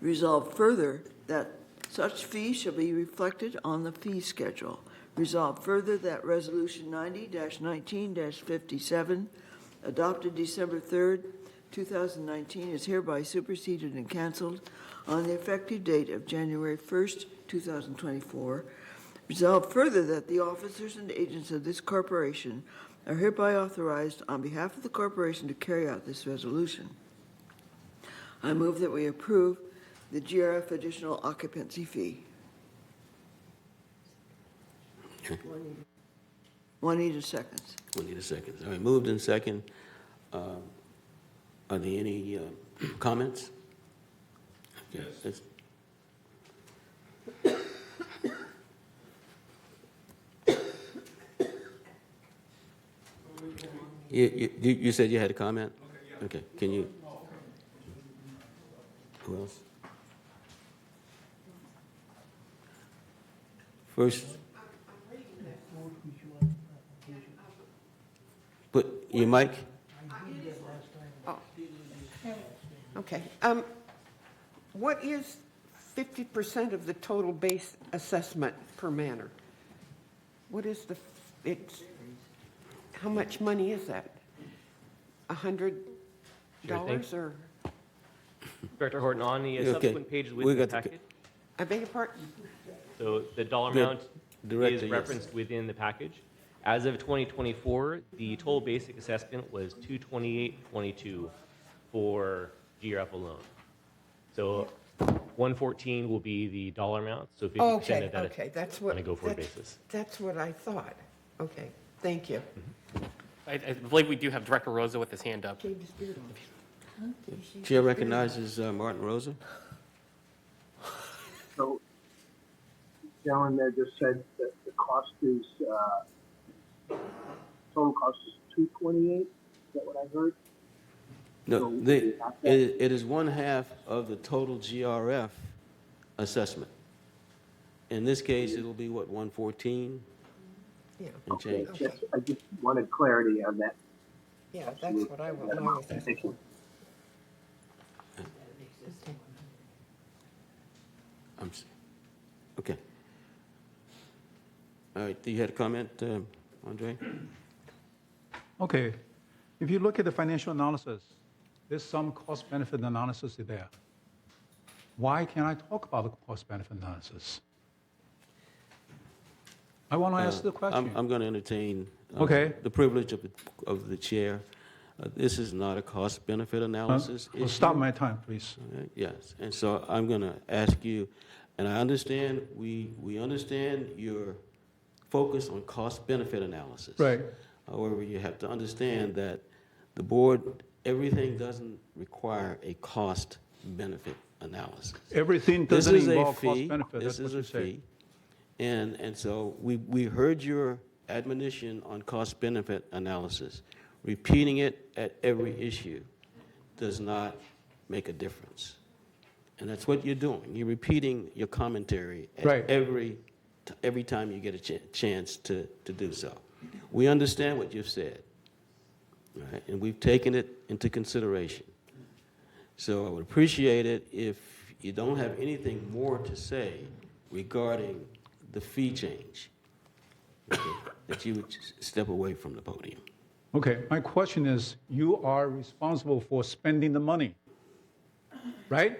Resolved further that such fee shall be reflected on the fee schedule. Resolved further that Resolution 90-19-57, adopted December 3rd, 2019, is hereby superseded and canceled on the effective date of January 1st, 2024. Resolved further that the officers and agents of this corporation are hereby authorized on behalf of the corporation to carry out this resolution. I move that we approve the GRF additional occupancy fee. Juanita seconds. Juanita seconds. All right, moved in second. Are there any comments? Okay, let's- You said you had a comment? Okay, can you? Who else? First. Put your mic. Okay. What is 50% of the total base assessment per manor? What is how much money is that? $100 or? Director Horton, on the Okay. subsequent pages We within the got the- packet, I beg your pardon? so the dollar Good. amount Director, is yes. referenced within the package. As of 2024, the total basic assessment was $228.22 for GRF alone. So 114 will be the dollar amount, so 50% of that Okay, that's what. on a go-forward that's- basis. That's what I thought. Okay, thank you. I believe we do have Director Rosa with his hand up. Chair recognizes Martin Rosa. So, gentleman there just said that the cost is, total cost is $228. Is that what I heard? No, So it is one half of the total GRF assessment. In this case, it'll be what, 114 Yeah, and change? I just wanted clarity on that. yeah, that's what I want. Thank you. Okay. All right, you had a comment, Andre? Okay, if you look at the financial analysis, there's some cost-benefit analysis there. Why can't I talk about the cost-benefit analysis? I want to ask the question. I'm going to entertain Okay. the privilege of the chair. This is not a cost-benefit analysis Well, issue. stop my time, please. All right, yes, and so I'm going to ask you, and I understand, we understand your focus on cost-benefit analysis. Right. However, you have to understand that the board, everything doesn't require a cost-benefit analysis. Everything This doesn't is a involve fee. cost-benefit, This that's what is you a say. fee. And so we heard your admonition on cost-benefit analysis. Repeating it at every issue does not make a difference. And that's what you're doing. You're repeating your commentary at Right. every time you get a chance to do so. We understand what you've said, right? And we've taken it into consideration. So I would appreciate it if you don't have anything more to say regarding the fee change, okay, that you would step away from the podium. Okay, my question is, you are responsible for spending the money, right?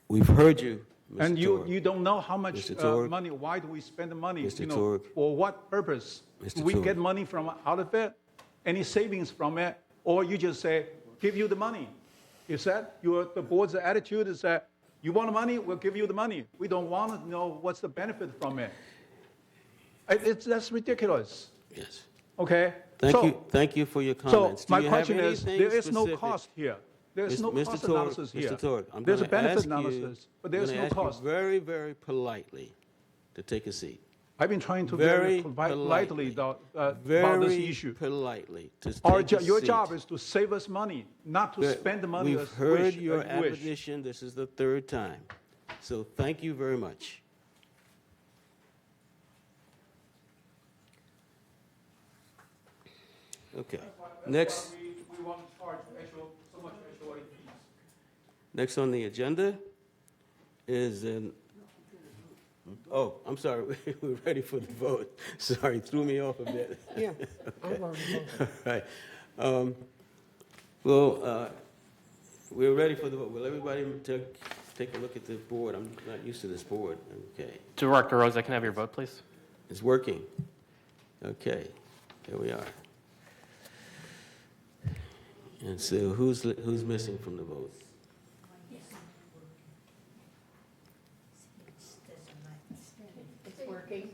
We've heard you, Mr. And you Torg. don't know how much Mr. Torg. money, why do we spend the money? Mr. You know, Torg. for what purpose? Mr. Do we Torg. get money from out of it? Any savings from it? Or you just say, give you the money? Is that the board's attitude is that you want the money, we'll give you the money. We don't want to know what's the benefit from it. That's ridiculous, Yes. okay? Thank you for your So comments. Do my you have question is, anything there is no specific? cost here. There's no Mr. cost Torg, analysis here. Mr. Torg, I'm There's a gonna benefit ask you- analysis, but there's I'm no gonna ask you cost. very, very politely to take a seat. I've been trying to Very politely about this Very issue. politely to Your take a seat. job is to save us money, not to spend the money We've as heard wish. your as you wish. admonition. This is the third time. So thank you very much. Okay. Next, We want to charge so much HOA fees. next on the agenda is oh, I'm sorry. We're ready for the vote. Sorry, threw me off a bit. Yeah, I've already voted. Right. Well, we're ready for the vote. Will everybody take a look at the board? I'm not used to this board. Okay. Director Rose, can I have your vote, please? It's working. Okay, here we are. And so who's missing from the vote? It's working.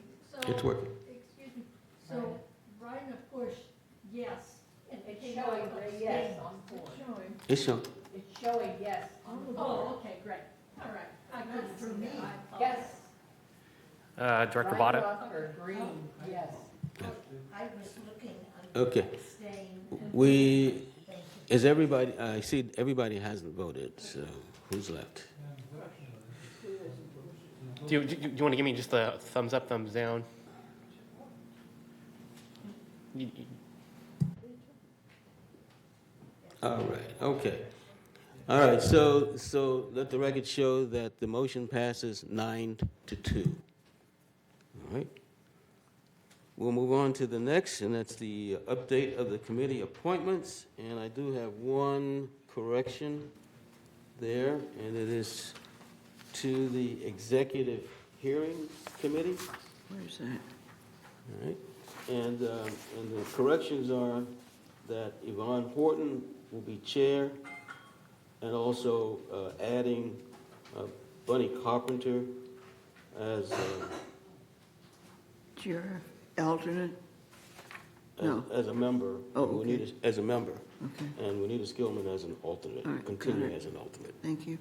It's working. Excuse me, so Rhina pushed yes. and It's Kate showing abstained. yes on board. It's shown. It's showing yes on the board. Oh, okay, great, all right. I couldn't see that. Yes. Director Ryan Bada? Rothberg, green, yes. I was looking Okay. Is everybody, I see everybody hasn't voted, so who's left? Do you want to give me just a thumbs up, thumbs down? All right, okay. All right, so let the record show that the motion passes 9-2. All right. We'll move on to the next, and that's the update of the committee appointments. And I do have one correction there, and it is to the Executive Hearing Committee. Where's that? All right. And the corrections are that Yvonne Horton will be chair, and also adding Bunny Carpenter as GRF alternate? No. as a member. Oh, We okay. need as a member. Okay. And Juanita Skillman as an alternate, All right, got continuing it. as an alternate. Thank you.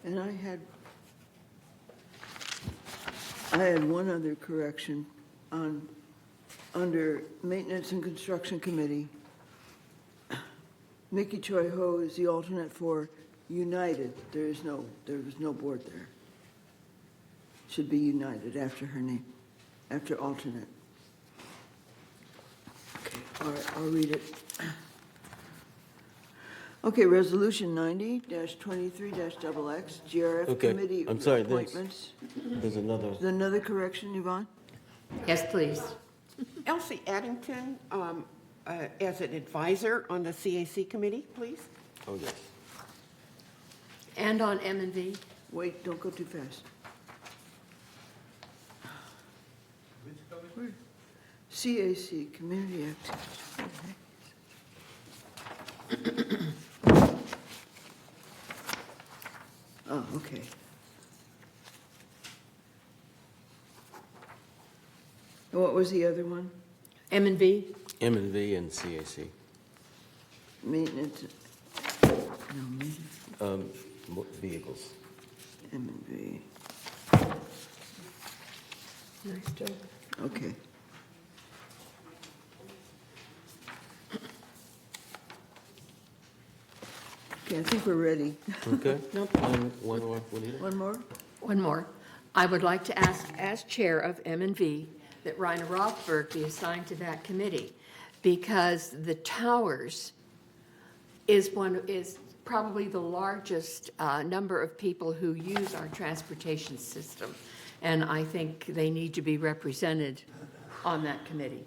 And I had one other correction under Maintenance and Construction Committee. Mickey Choi Ho is the alternate for United. There was no board there. Should be United after her name, after alternate. Okay, all right, I'll read it. Okay, Resolution 90-23-XX, GRF Okay, Committee I'm sorry, appointments. There's another. Is there another correction, Yvonne? Yes, please. Elsie Addington, as an advisor on the CAC committee, please. Oh, yes. And on M&V? Wait, don't go too fast. Where? CAC, Community Activities. Oh, okay. And what was the other one? M&V? M&V and CAC. Maintenance, no, maintenance, Vehicles. M&V, Nice job. okay. Okay, I think we're ready. Okay. One more, Juanita? One more? One more. I would like to ask, as chair of M&V, that Rhina Rothberg be assigned to that committee, because the towers is probably the largest number of people who use our transportation system, and I think they need to be represented on that committee.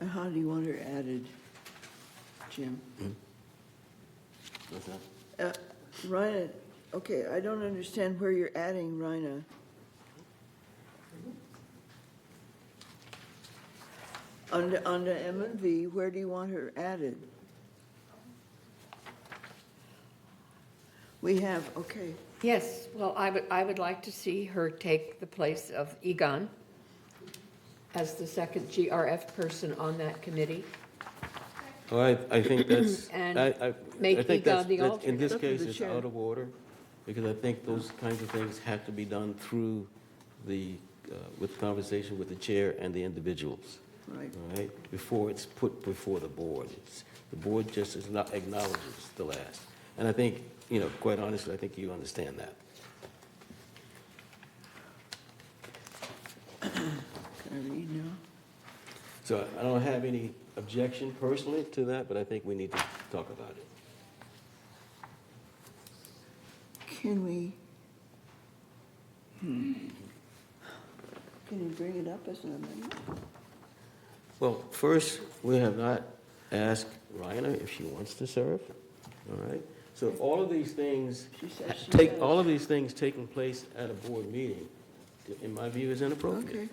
How do you want her added, Jim? What's that? Rhina, okay, I don't understand where you're adding Rhina. Under M and V, where do you want her added? We have, okay, Yes, well, I would like to see her take the place of Egon as the second GRF person on that committee. Well, I think that's, And I make think Egon the in this alternate. case, That's it's the chair. out of order, because I think those kinds of things have to be done through the, with conversation with the chair and the individuals, right. all right? Before it's put before the board. The board just is not acknowledges the last. And I think, quite honestly, I think you understand that. Can I read now? So I don't have any objection personally to that, but I think we need to talk about it. Can we? Can you bring it up as an amendment? Well, first, we have not asked Rhina if she wants to serve, all right? So all of these things, She says she does. all of these things taking place at a board meeting, in my view, is inappropriate. Okay,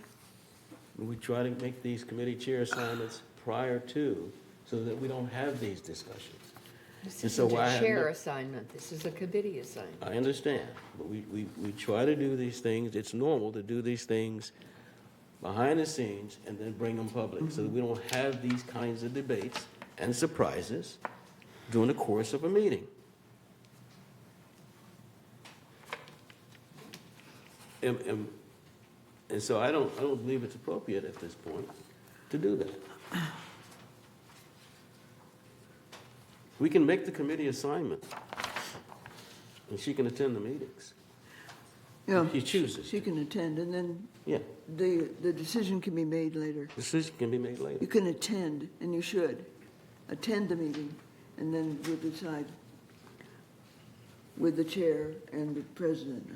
We try to make these committee chair assignments prior to, so that we don't have these discussions. This And so isn't I a have chair no- assignment, this is a committee assignment. I understand, but we try to do these things, it's normal to do these things behind the scenes and then bring them public, so that we don't have these kinds of debates and surprises during the course of a meeting. And so I don't believe it's appropriate at this point to do that. We can make the committee assignment, and she can attend the meetings. yeah. She chooses. She can attend, and then Yeah, the decision can be made later. decision can be made later. You can attend, and you should, attend the meeting, and then we'll decide with the chair and the president,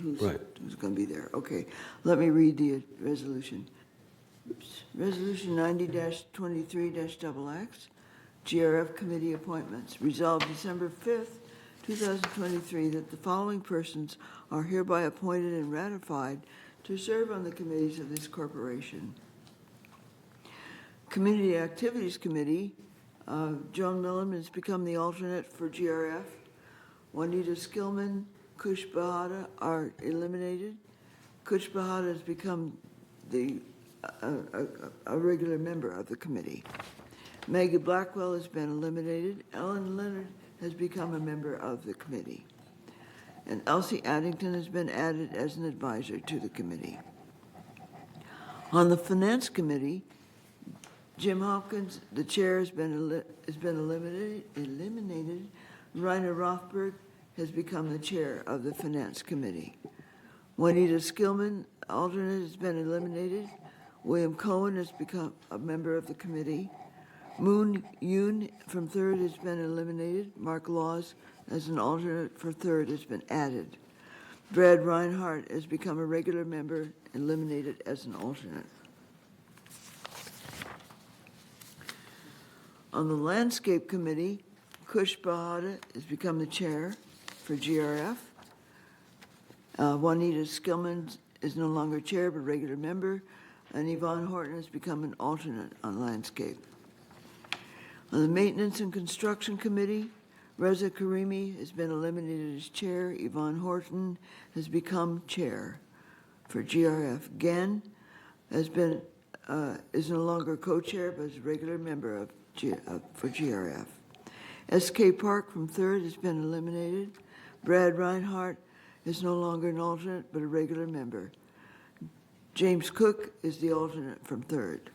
who's Right. going to be there. Okay, let me read the resolution. Oops. Resolution 90-23-XX, GRF Committee Appointments. Resolved December 5th, 2023, that the following persons are hereby appointed and ratified to serve on the committees of this corporation. Community Activities Committee, Joan Millam has become the alternate for GRF. Juanita Skillman, Kush Bahada are eliminated. Kush Bahada has become a regular member of the committee. Maggie Blackwell has been eliminated. Ellen Leonard has become a member of the committee. And Elsie Addington has been added as an advisor to the committee. On the Finance Committee, Jim Hopkins, the chair, has been eliminated. Rainer Rothberg has become the chair of the Finance Committee. Juanita Skillman, alternate, has been eliminated. William Cohen has become a member of the committee. Moon Yoon from third has been eliminated. Mark Laws as an alternate for third has been added. Brad Reinhardt has become a regular member, eliminated as an alternate. On the Landscape Committee, Kush Bahada has become the chair for GRF. Juanita Skillman is no longer chair but regular member, and Yvonne Horton has become an alternate on Landscape. On the Maintenance and Construction Committee, Reza Karimi has been eliminated as chair. Yvonne Horton has become chair for GRF. Gann has been is no longer co-chair but is a regular member for GRF. S.K. Park from third has been eliminated. Brad Reinhardt is no longer an alternate but a regular member. James Cook is the alternate from third.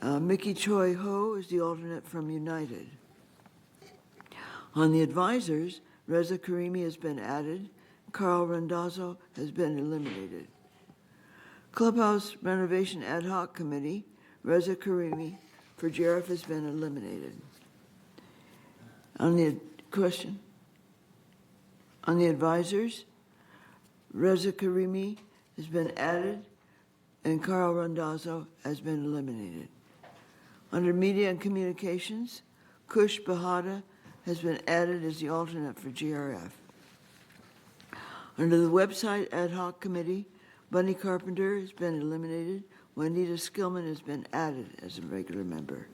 Mickey Choi Ho is the alternate from United. On the advisors, Reza Karimi has been added. Carl Randazzo has been eliminated. Clubhouse Renovation Ad Hoc Committee, Reza Karimi for GRF has been eliminated. On the question, on the advisors, Reza Karimi has been added and Carl Randazzo has been eliminated. Under Media and Communications, Kush Bahada has been added as the alternate for GRF. Under the Website Ad Hoc Committee, Bunny Carpenter has been eliminated. Juanita Skillman has been added as a regular member.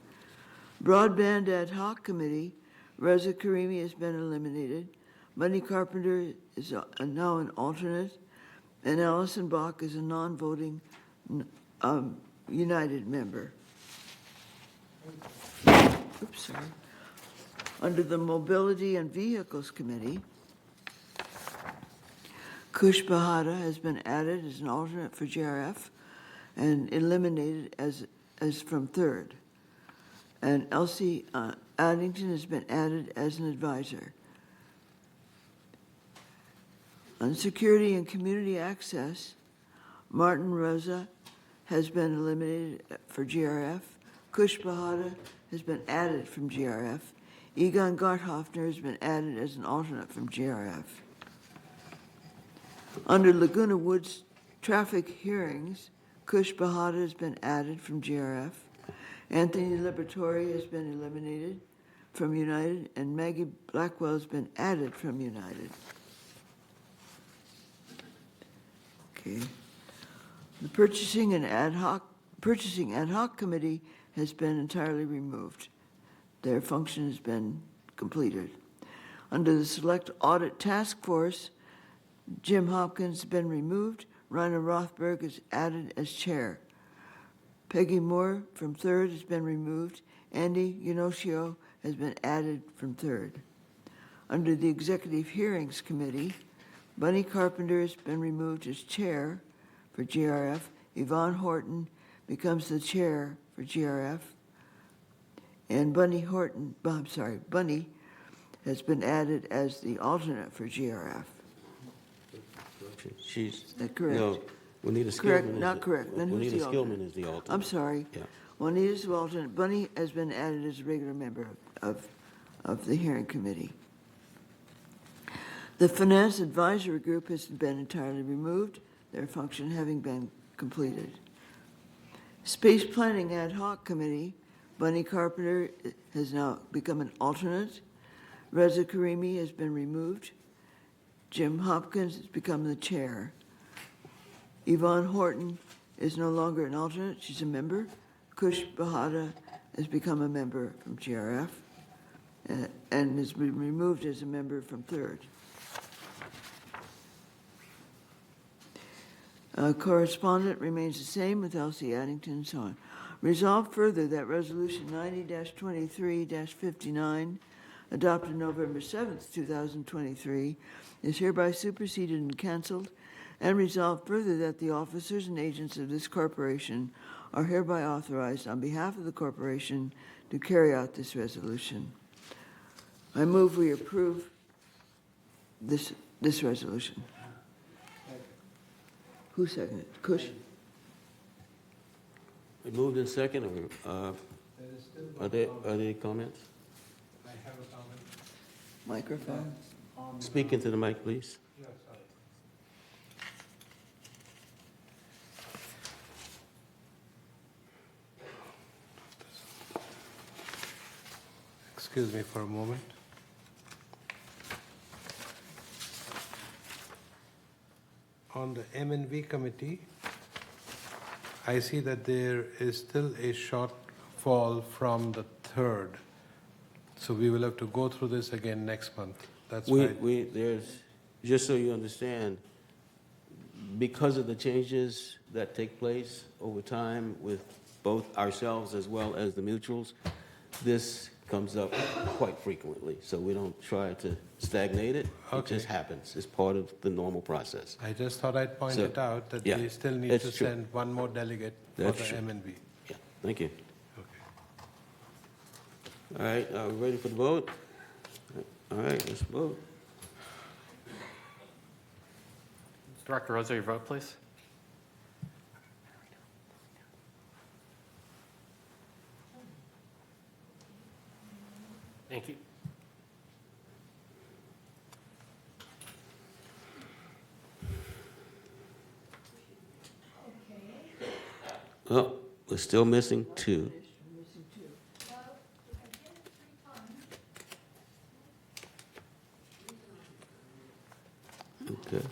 Broadband Ad Hoc Committee, Reza Karimi has been eliminated. Bunny Carpenter is now an alternate, and Allison Bach is a non-voting United member. Oops, sorry. Under the Mobility and Vehicles Committee, Kush Bahada has been added as an alternate for GRF and eliminated as from third. And Elsie Addington has been added as an advisor. On Security and Community Access, Martin Rosa has been eliminated for GRF. Kush Bahada has been added from GRF. Egon Garthoffner has been added as an alternate from GRF. Under Laguna Woods Traffic Hearings, Kush Bahada has been added from GRF. Anthony Liberatore has been eliminated from United, and Maggie Blackwell has been added from United. Okay. The Purchasing Ad Hoc Committee has been entirely removed. Their function has been completed. Under the Select Audit Task Force, Jim Hopkins has been removed. Rainer Rothberg is added as chair. Peggy Moore from third has been removed. Andy Yonoshio has been added from third. Under the Executive Hearings Committee, Bunny Carpenter has been removed as chair for GRF. Yvonne Horton becomes the chair for GRF. And Bunny has been added as the alternate for GRF. She's, Is that correct? no, Juanita Correct, Skillman. not correct. Then who's Juanita the alternate? Skillman is the alternate. I'm sorry. Yeah. Juanita's the alternate. Bunny has been added as a regular member of the hearing committee. The Finance Advisory Group has been entirely removed, their function having been completed. Space Planning Ad Hoc Committee, Bunny Carpenter has now become an alternate. Reza Karimi has been removed. Jim Hopkins has become the chair. Yvonne Horton is no longer an alternate, she's a member. Kush Bahada has become a member from GRF and has been removed as a member from third. Correspondent remains the same with Elsie Addington and so on. Resolved further that Resolution 90-23-59, adopted November 7th, 2023, is hereby superseded and canceled, and resolved further that the officers and agents of this corporation are hereby authorized on behalf of the corporation to carry out this resolution. I move we approve this resolution. Who seconded? Kush? We moved in second, or are there comments? I have a comment. Microphone? Speak into the mic, please. Yeah, sorry. Excuse me for a moment. On the M&V committee, I see that there is still a shortfall from the third. So we will have to go through this again next month. That's why. There's, just so you understand, because of the changes that take place over time with both ourselves as well as the mutuals, this comes up quite frequently. So we don't try to stagnate it. It Okay. just happens. It's part of the normal process. I just thought I'd point So, it out that yeah, we still need that's to true. send one more delegate for That's the true. M&V. Yeah, thank you. Okay. All right, are we ready for the vote? All right, let's vote. Director Rosa, your vote, please. Thank you. Oh, we're still missing two. Good.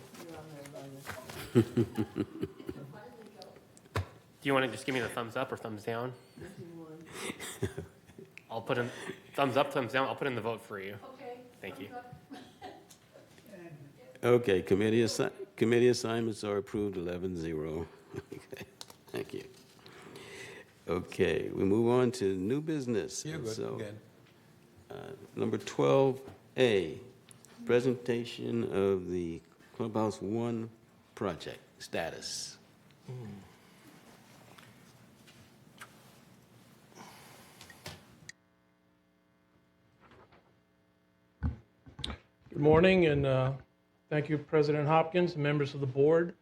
Do you want to just give me the thumbs up or thumbs down? I'll put in thumbs up, thumbs down. I'll put in the vote for you. Okay. Thank you. Okay, committee assignments are approved 11-0. Okay, thank you. Okay, we move on to new business. You're good, So, again. Number 12A, presentation of the Clubhouse 1 project status. Good morning, and thank you, President Hopkins, and members of the board.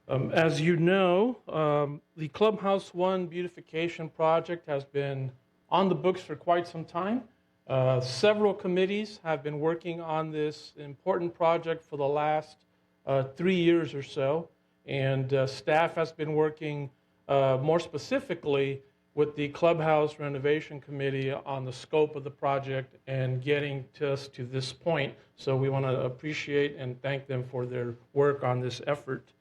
As you know, the Clubhouse One beautification project has been on the books for quite some time. Several committees have been working on this important project for the last 3 years or so, and staff has been working more specifically with the Clubhouse Renovation Committee on the scope of the project and getting us to this point. So we want to appreciate and thank them for their work on this effort.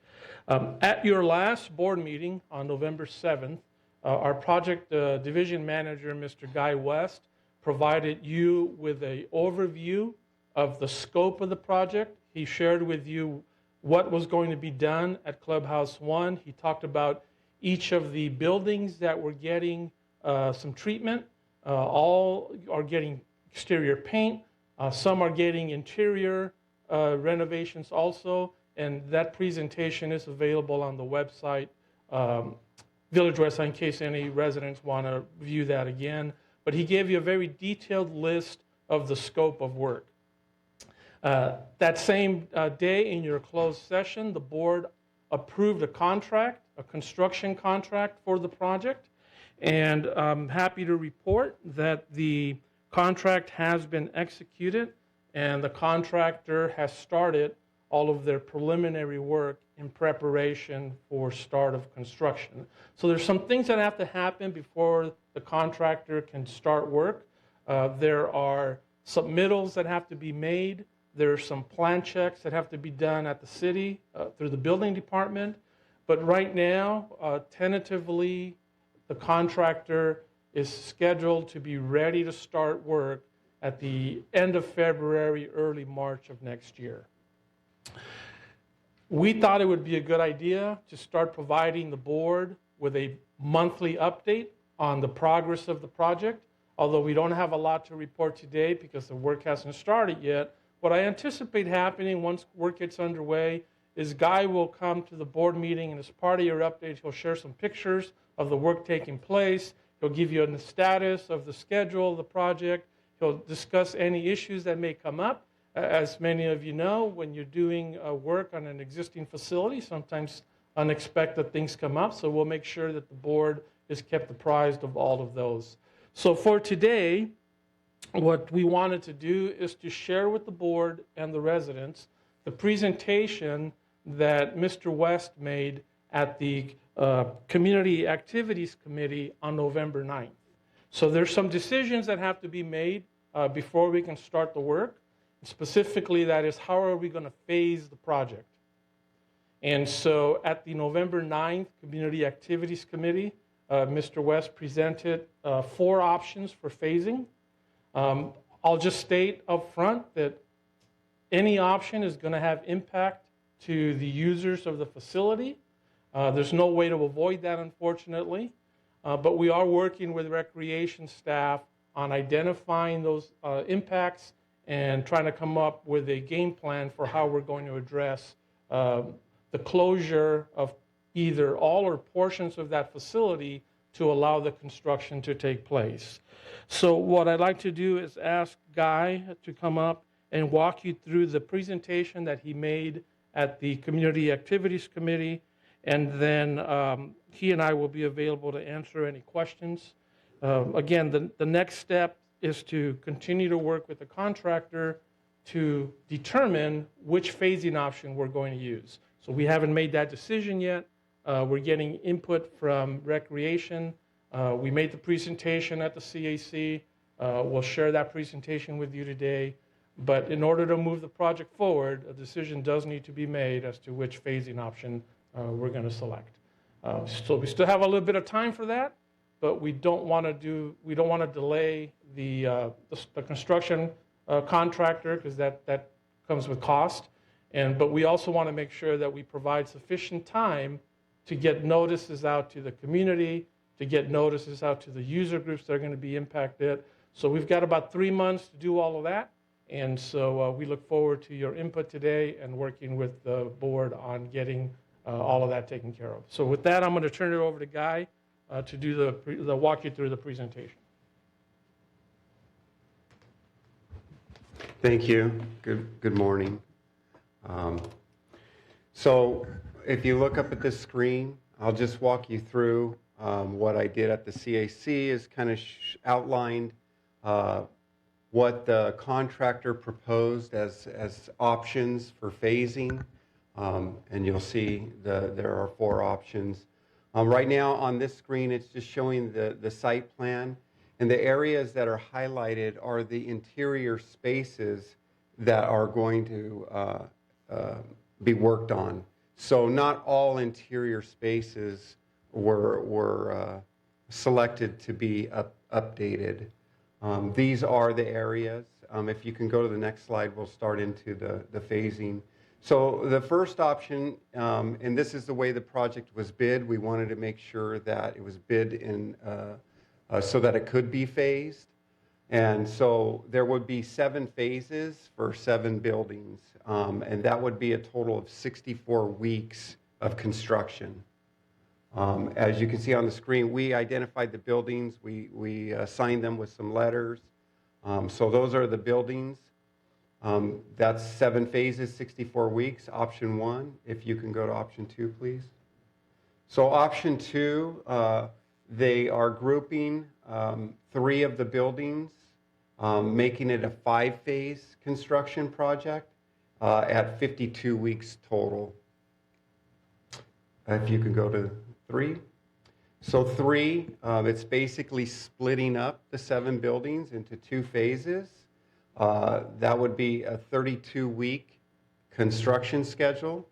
At your last board meeting on November 7th, our project division manager, Mr. Guy West, provided you with an overview of the scope of the project. He shared with you what was going to be done at Clubhouse One. He talked about each of the buildings that were getting some treatment. All are getting exterior paint. Some are getting interior renovations also. And that presentation is available on the website, Village West, in case any residents want to view that again. But he gave you a very detailed list of the scope of work. That same day in your closed session, the board approved a contract, a construction contract for the project. And I'm happy to report that the contract has been executed and the contractor has started all of their preliminary work in preparation for start of construction. So there's some things that have to happen before the contractor can start work. There are submittals that have to be made. There are some plan checks that have to be done at the city through the building department. But right now, tentatively, the contractor is scheduled to be ready to start work at the end of February, early March of next year. We thought it would be a good idea to start providing the board with a monthly update on the progress of the project. Although we don't have a lot to report today because the work hasn't started yet, what I anticipate happening once work gets underway is Guy will come to the board meeting, and as part of your update, he'll share some pictures of the work taking place. He'll give you a status of the schedule of the project. He'll discuss any issues that may come up. As many of you know, when you're doing work on an existing facility, sometimes unexpected things come up, so we'll make sure that the board is kept apprised of all of those. So for today, what we wanted to do is to share with the board and the residents the presentation that Mr. West made at the Community Activities Committee on November 9th. So there's some decisions that have to be made before we can start the work. Specifically, that is, how are we going to phase the project? And so at the November 9th Community Activities Committee, Mr. West presented 4 options for phasing. I'll just state up front that any option is going to have impact to the users of the facility. There's no way to avoid that, unfortunately. But we are working with recreation staff on identifying those impacts and trying to come up with a game plan for how we're going to address the closure of either all or portions of that facility to allow the construction to take place. So what I'd like to do is ask Guy to come up and walk you through the presentation that he made at the Community Activities Committee, and then he and I will be available to answer any questions. Again, the next step is to continue to work with the contractor to determine which phasing option we're going to use. So we haven't made that decision yet. We're getting input from Recreation. We made the presentation at the CAC. We'll share that presentation with you today. But in order to move the project forward, a decision does need to be made as to which phasing option we're going to select. So we still have a little bit of time for that, but we don't want to delay the construction contractor, because that comes with cost. But we also want to make sure that we provide sufficient time to get notices out to the community, to get notices out to the user groups that are going to be impacted. So we've got about 3 months to do all of that. And so we look forward to your input today and working with the board on getting all of that taken care of. So with that, I'm going to turn it over to Guy to do the walk you through the presentation. Thank you. Good morning. So if you look up at this screen, I'll just walk you through what I did at the CAC is kind of outlined what the contractor proposed as options for phasing. And you'll see there are 4 options. Right now on this screen, it's just showing the site plan. And the areas that are highlighted are the interior spaces that are going to be worked on. So not all interior spaces were selected to be updated. These are the areas. If you can go to the next slide, we'll start into the phasing. So the first option, and this is the way the project was bid, we wanted to make sure that it was bid in so that it could be phased. And so there would be 7 phases for 7 buildings, and that would be a total of 64 weeks of construction. As you can see on the screen, we identified the buildings, we assigned them with some letters. So those are the buildings. That's 7 phases, 64 weeks, option 1. If you can go to option 2, please. So option 2, they are grouping 3 of the buildings, making it a 5-phase construction project at 52 weeks total. If you can go to 3. So 3, it's basically splitting up the 7 buildings into 2 phases. That would be a 32-week construction schedule.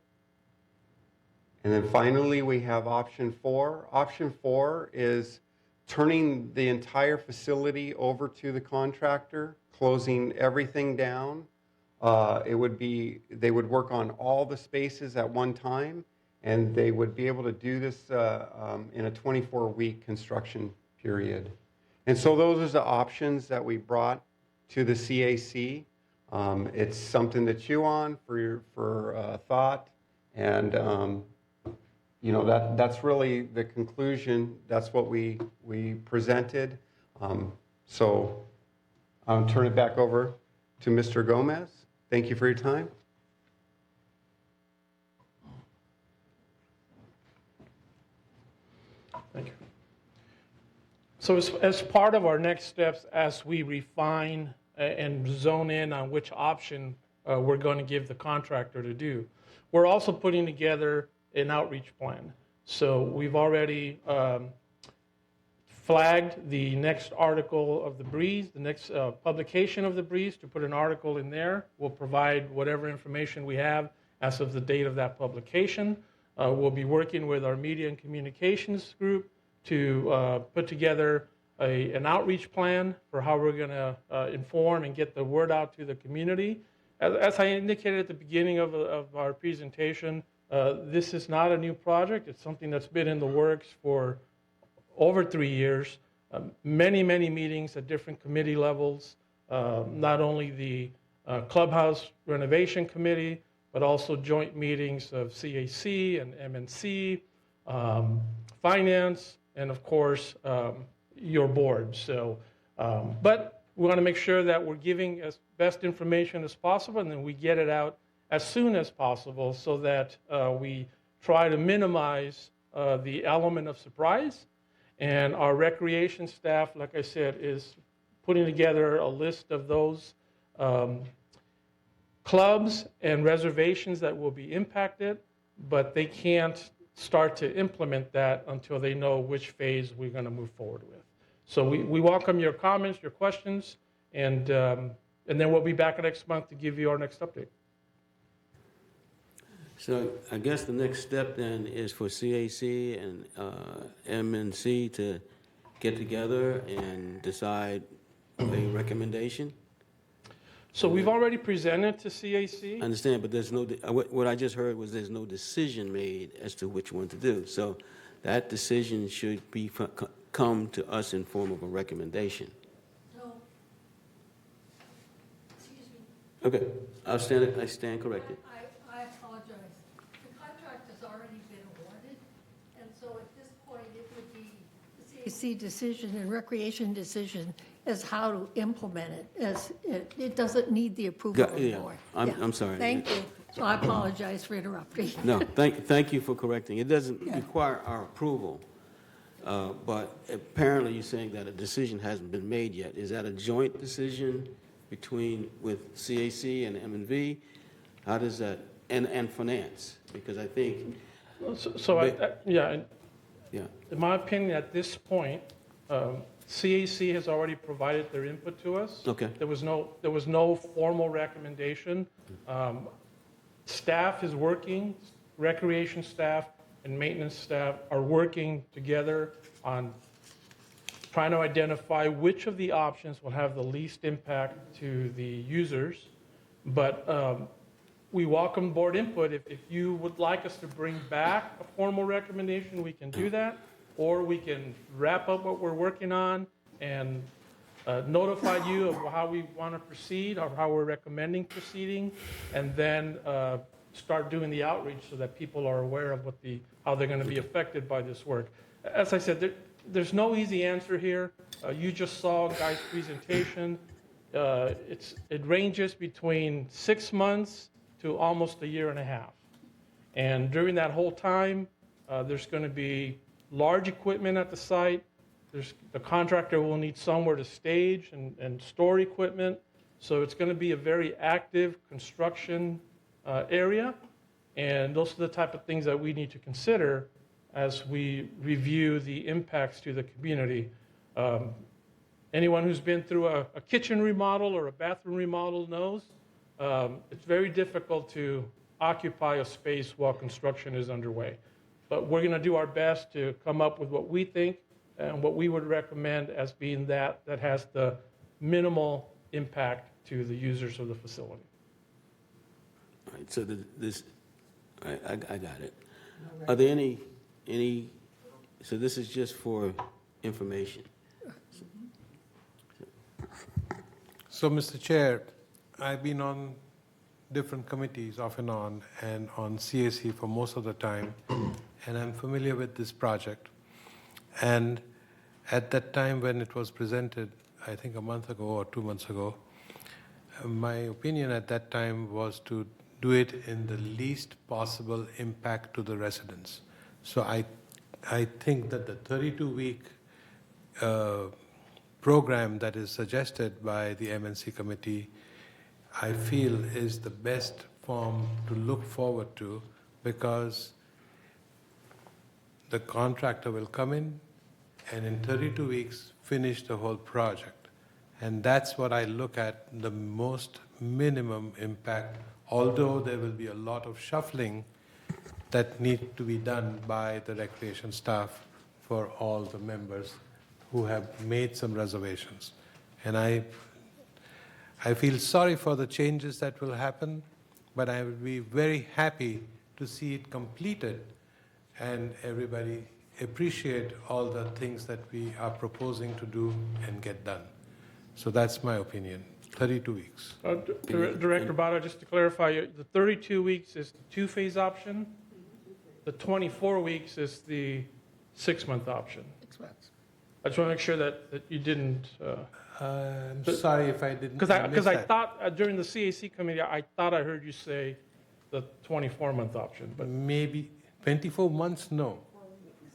And then finally, we have option 4. Option 4 is turning the entire facility over to the contractor, closing everything down. They would work on all the spaces at one time, and they would be able to do this in a 24-week construction period. And so those are the options that we brought to the CAC. It's something to chew on for thought, and that's really the conclusion. That's what we presented. So I'll turn it back over to Mr. Gomez. Thank you for your time. Thank you. So as part of our next steps, as we refine and zone in on which option we're going to give the contractor to do, we're also putting together an outreach plan. So we've already flagged the next article of the Breeze, the next publication of the Breeze, to put an article in there. We'll provide whatever information we have as of the date of that publication. We'll be working with our media and communications group to put together an outreach plan for how we're going to inform and get the word out to the community. As I indicated at the beginning of our presentation, this is not a new project. It's something that's been in the works for over 3 years. Many meetings at different committee levels, not only the clubhouse renovation committee, but also joint meetings of CAC and MNC, finance, and of course, your board. So, but we want to make sure that we're giving as best information as possible, and then we get it out as soon as possible so that we try to minimize the element of surprise. And our recreation staff, like I said, is putting together a list of those clubs and reservations that will be impacted, but they can't start to implement that until they know which phase we're going to move forward with. So we welcome your comments, your questions, and And then we'll be back next month to give you our next update. So I guess the next step then is for CAC and MNC to get together and decide a recommendation? So we've already presented to CAC. I understand, but there's no, what I just heard was there's no decision made as to which one to do. So that decision should be, come to us in form of a recommendation. No. Excuse me. Okay, I stand corrected. I apologize. The contract has already been awarded, and so at this point, it would be the CAC decision and recreation decision as how to implement it, as it doesn't need the approval of the Yeah, board. I'm sorry. Thank you. So I apologize for interrupting. No, thank you for correcting. It doesn't require our approval, but apparently you're saying that a decision hasn't been made yet. Is that a joint decision with CAC and M&V? How does that, and finance? Because I think, Yeah, yeah, in my opinion, at this point, CAC has already provided their input to us. Okay. There was no formal recommendation. Staff is working, recreation staff and maintenance staff are working together on trying to identify which of the options will have the least impact to the users. But we welcome board input. If you would like us to bring back a formal recommendation, we can do that. Or we can wrap up what we're working on and notify you of how we want to proceed or how we're recommending proceeding, and then start doing the outreach so that people are aware of how they're going to be affected by this work. As I said, there's no easy answer here. You just saw Guy's presentation. It ranges between 6 months to almost a year and a half. And during that whole time, there's going to be large equipment at the site. The contractor will need somewhere to stage and store equipment. So it's going to be a very active construction area. And those are the type of things that we need to consider as we review the impacts to the community. Anyone who's been through a kitchen remodel or a bathroom remodel knows it's very difficult to occupy a space while construction is underway. But we're going to do our best to come up with what we think and what we would recommend as being that has the minimal impact to the users of the facility. all right, so I got it. Are there any, so this is just for information? So, Mr. Chair, I've been on different committees off and on CAC for most of the time, and I'm familiar with this project. And at that time when it was presented, I think a month ago or 2 months ago, my opinion at that time was to do it in the least possible impact to the residents. So I think that the 32-week program that is suggested by the MNC committee, I feel is the best form to look forward to, because the contractor will come in and in 32 weeks finish the whole project. And that's what I look at, the most minimum impact, although there will be a lot of shuffling that need to be done by the recreation staff for all the members who have made some reservations. And I feel sorry for the changes that will happen, but I will be very happy to see it completed and everybody appreciate all the things that we are proposing to do and get done. So that's my opinion, 32 weeks. Director Bada, just to clarify, the 32 weeks is the two-phase option. The 24 weeks is the 6-month option. 6 months. I just want to make sure that you didn't. I'm sorry if I didn't. Because I thought during the CAC committee, I thought I heard you say the 24-month option, but Maybe 24 months, no.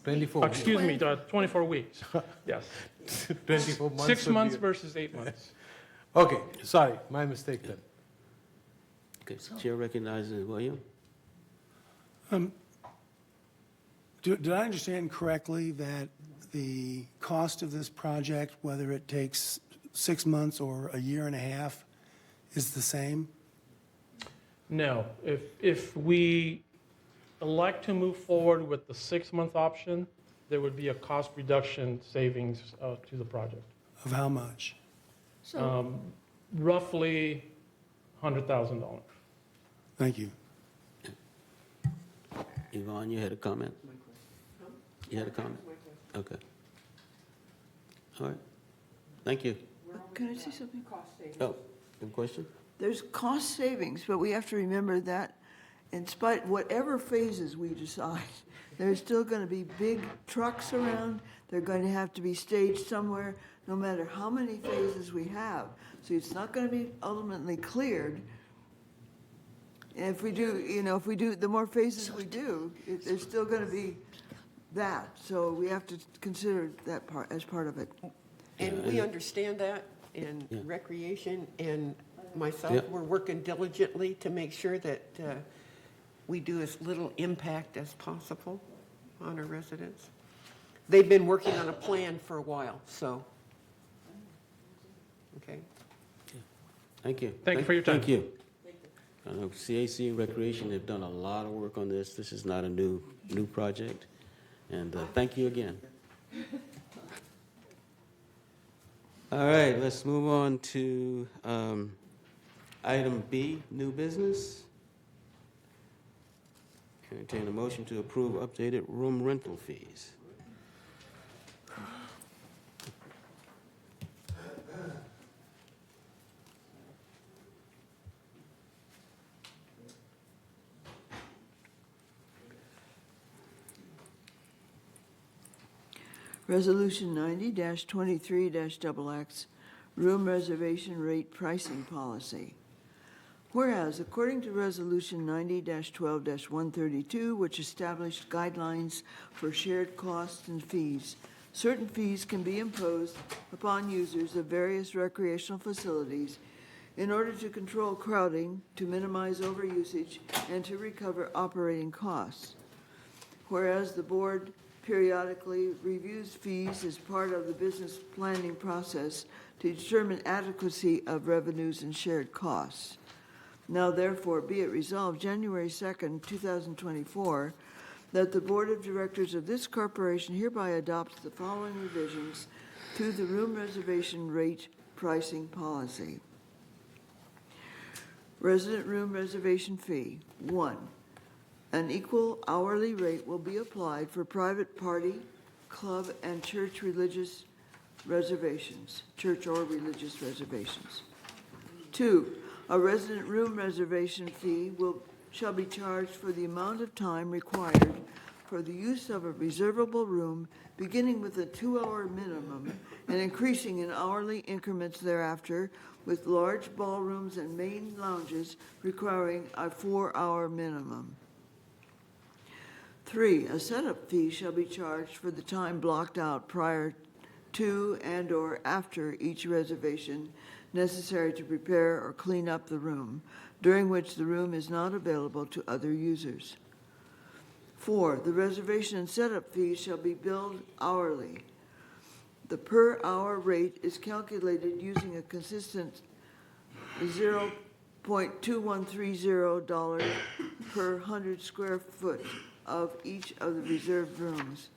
24. excuse me, 24 weeks. Yes, 24 months. 6 would months be- versus 8 months. Okay, sorry, my mistake then. Okay, Chair recognizes William. Did I understand correctly that the cost of this project, whether it takes 6 months or a year and a half, is the same? No, if we elect to move forward with the 6-month option, there would be a cost reduction savings to the project. Of how much? So, Roughly $100,000. Thank you. Yvonne, you had a comment? You had a comment? Okay. All right. Thank you. Can I say something? Oh, you have a question? There's cost savings, but we have to remember that in spite, whatever phases we decide, there's still going to be big trucks around. They're going to have to be staged somewhere, no matter how many phases we have. So it's not going to be ultimately cleared. And if we do, the more phases we do, there's still going to be that. So we have to consider that part as part of it. And we understand that, and recreation and myself, Yeah. we're working diligently to make sure that we do as little impact as possible on our residents. They've been working on a plan for a while, so, okay. Thank you. Thank you for your time. Thank you. I know CAC and Recreation have done a lot of work on this. This is not a new project. And thank you again. All right, let's move on to item B, new business. Entertain a motion to approve updated room rental fees. Resolution 90-23-XX, room reservation rate pricing policy. Whereas, according to Resolution 90-12-132, which established guidelines for shared costs and fees, certain fees can be imposed upon users of various recreational facilities in order to control crowding, to minimize overusage, and to recover operating costs. Whereas the board periodically reviews fees as part of the business planning process to determine adequacy of revenues and shared costs. Now therefore be it resolved January 2nd, 2024, that the Board of Directors of this corporation hereby adopts the following revisions to the room reservation rate pricing policy. Resident room reservation fee. 1. An equal hourly rate will be applied for private party, club, and church or religious reservations. 2. A resident room reservation fee shall be charged for the amount of time required for the use of a reservable room, beginning with a 2-hour minimum and increasing in hourly increments thereafter, with large ballrooms and main lounges requiring a 4-hour minimum. 3, a setup fee shall be charged for the time blocked out prior to and/or after each reservation necessary to prepare or clean up the room, during which the room is not available to other users. 4, the reservation and setup fees shall be billed hourly. The per-hour rate is calculated using a consistent $0.2130 per 100 square foot of each of the reserved rooms.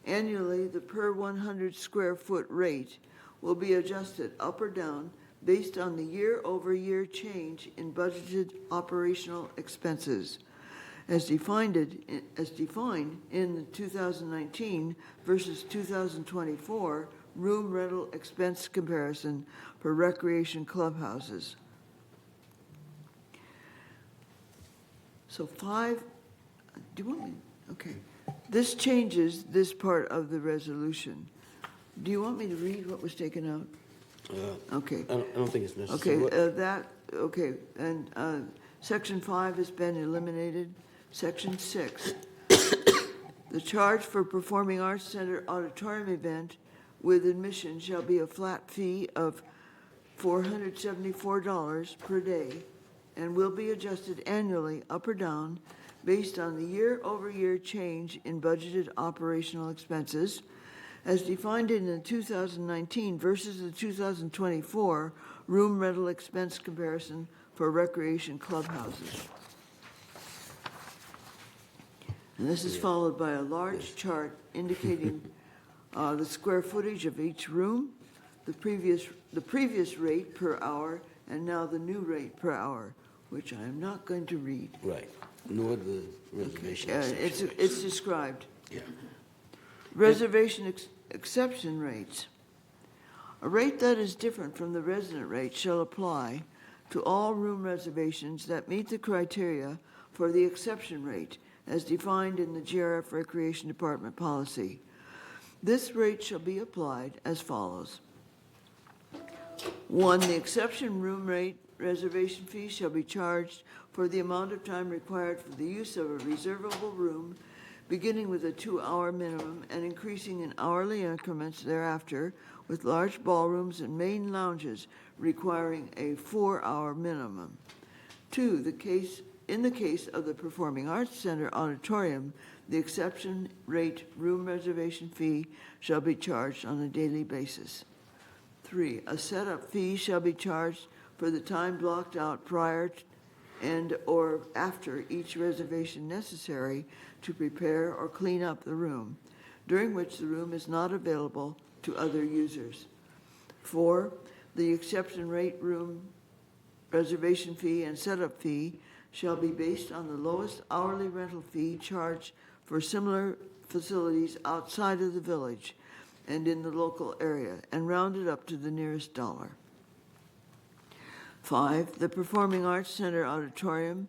Annually, the per 100 square foot rate will be adjusted up or down based on the year-over-year change in budgeted operational expenses, as defined in the 2019 versus 2024 room rental expense comparison for recreation clubhouses. So 5, do you want me? Okay. This changes this part of the resolution. Do you want me to read what was taken out? Okay. I don't think it's necessary. Okay, and Section 5 has been eliminated. Section 6, the charge for performing arts center auditorium event with admission shall be a flat fee of $474 per day and will be adjusted annually up or down based on the year-over-year change in budgeted operational expenses, as defined in the 2019 versus the 2024 room rental expense comparison for recreation clubhouses. And this is followed by a large chart indicating the square footage of each room, the previous rate per hour, and now the new rate per hour, which I am not going to read. Right, nor the reservation. It's described. Yeah. Reservation exception rates. A rate that is different from the resident rate shall apply to all room reservations that meet the criteria for the exception rate as defined in the GRF Recreation Department policy. This rate shall be applied as follows. 1, the exception room rate reservation fee shall be charged for the amount of time required for the use of a reservable room, beginning with a 2-hour minimum and increasing in hourly increments thereafter, with large ballrooms and main lounges requiring a 4-hour minimum. 2, in the case of the Performing Arts Center auditorium, the exception rate room reservation fee shall be charged on a daily basis. 3, a setup fee shall be charged for the time blocked out prior and or after each reservation necessary to prepare or clean up the room, during which the room is not available to other users. 4, the exception rate room reservation fee and setup fee shall be based on the lowest hourly rental fee charged for similar facilities outside of the village and in the local area, and rounded up to the nearest dollar. 5, the Performing Arts Center auditorium,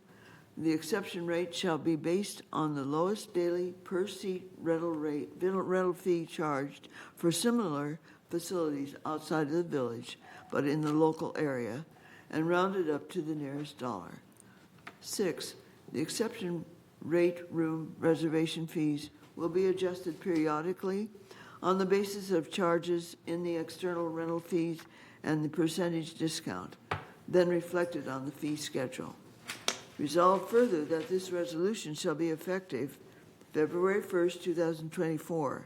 the exception rate shall be based on the lowest daily per seat rental fee charged for similar facilities outside of the village, but in the local area, and rounded up to the nearest dollar. 6, the exception rate room reservation fees will be adjusted periodically on the basis of charges in the external rental fees and the percentage discount, then reflected on the fee schedule. Resolved further that this resolution shall be effective February 1st, 2024,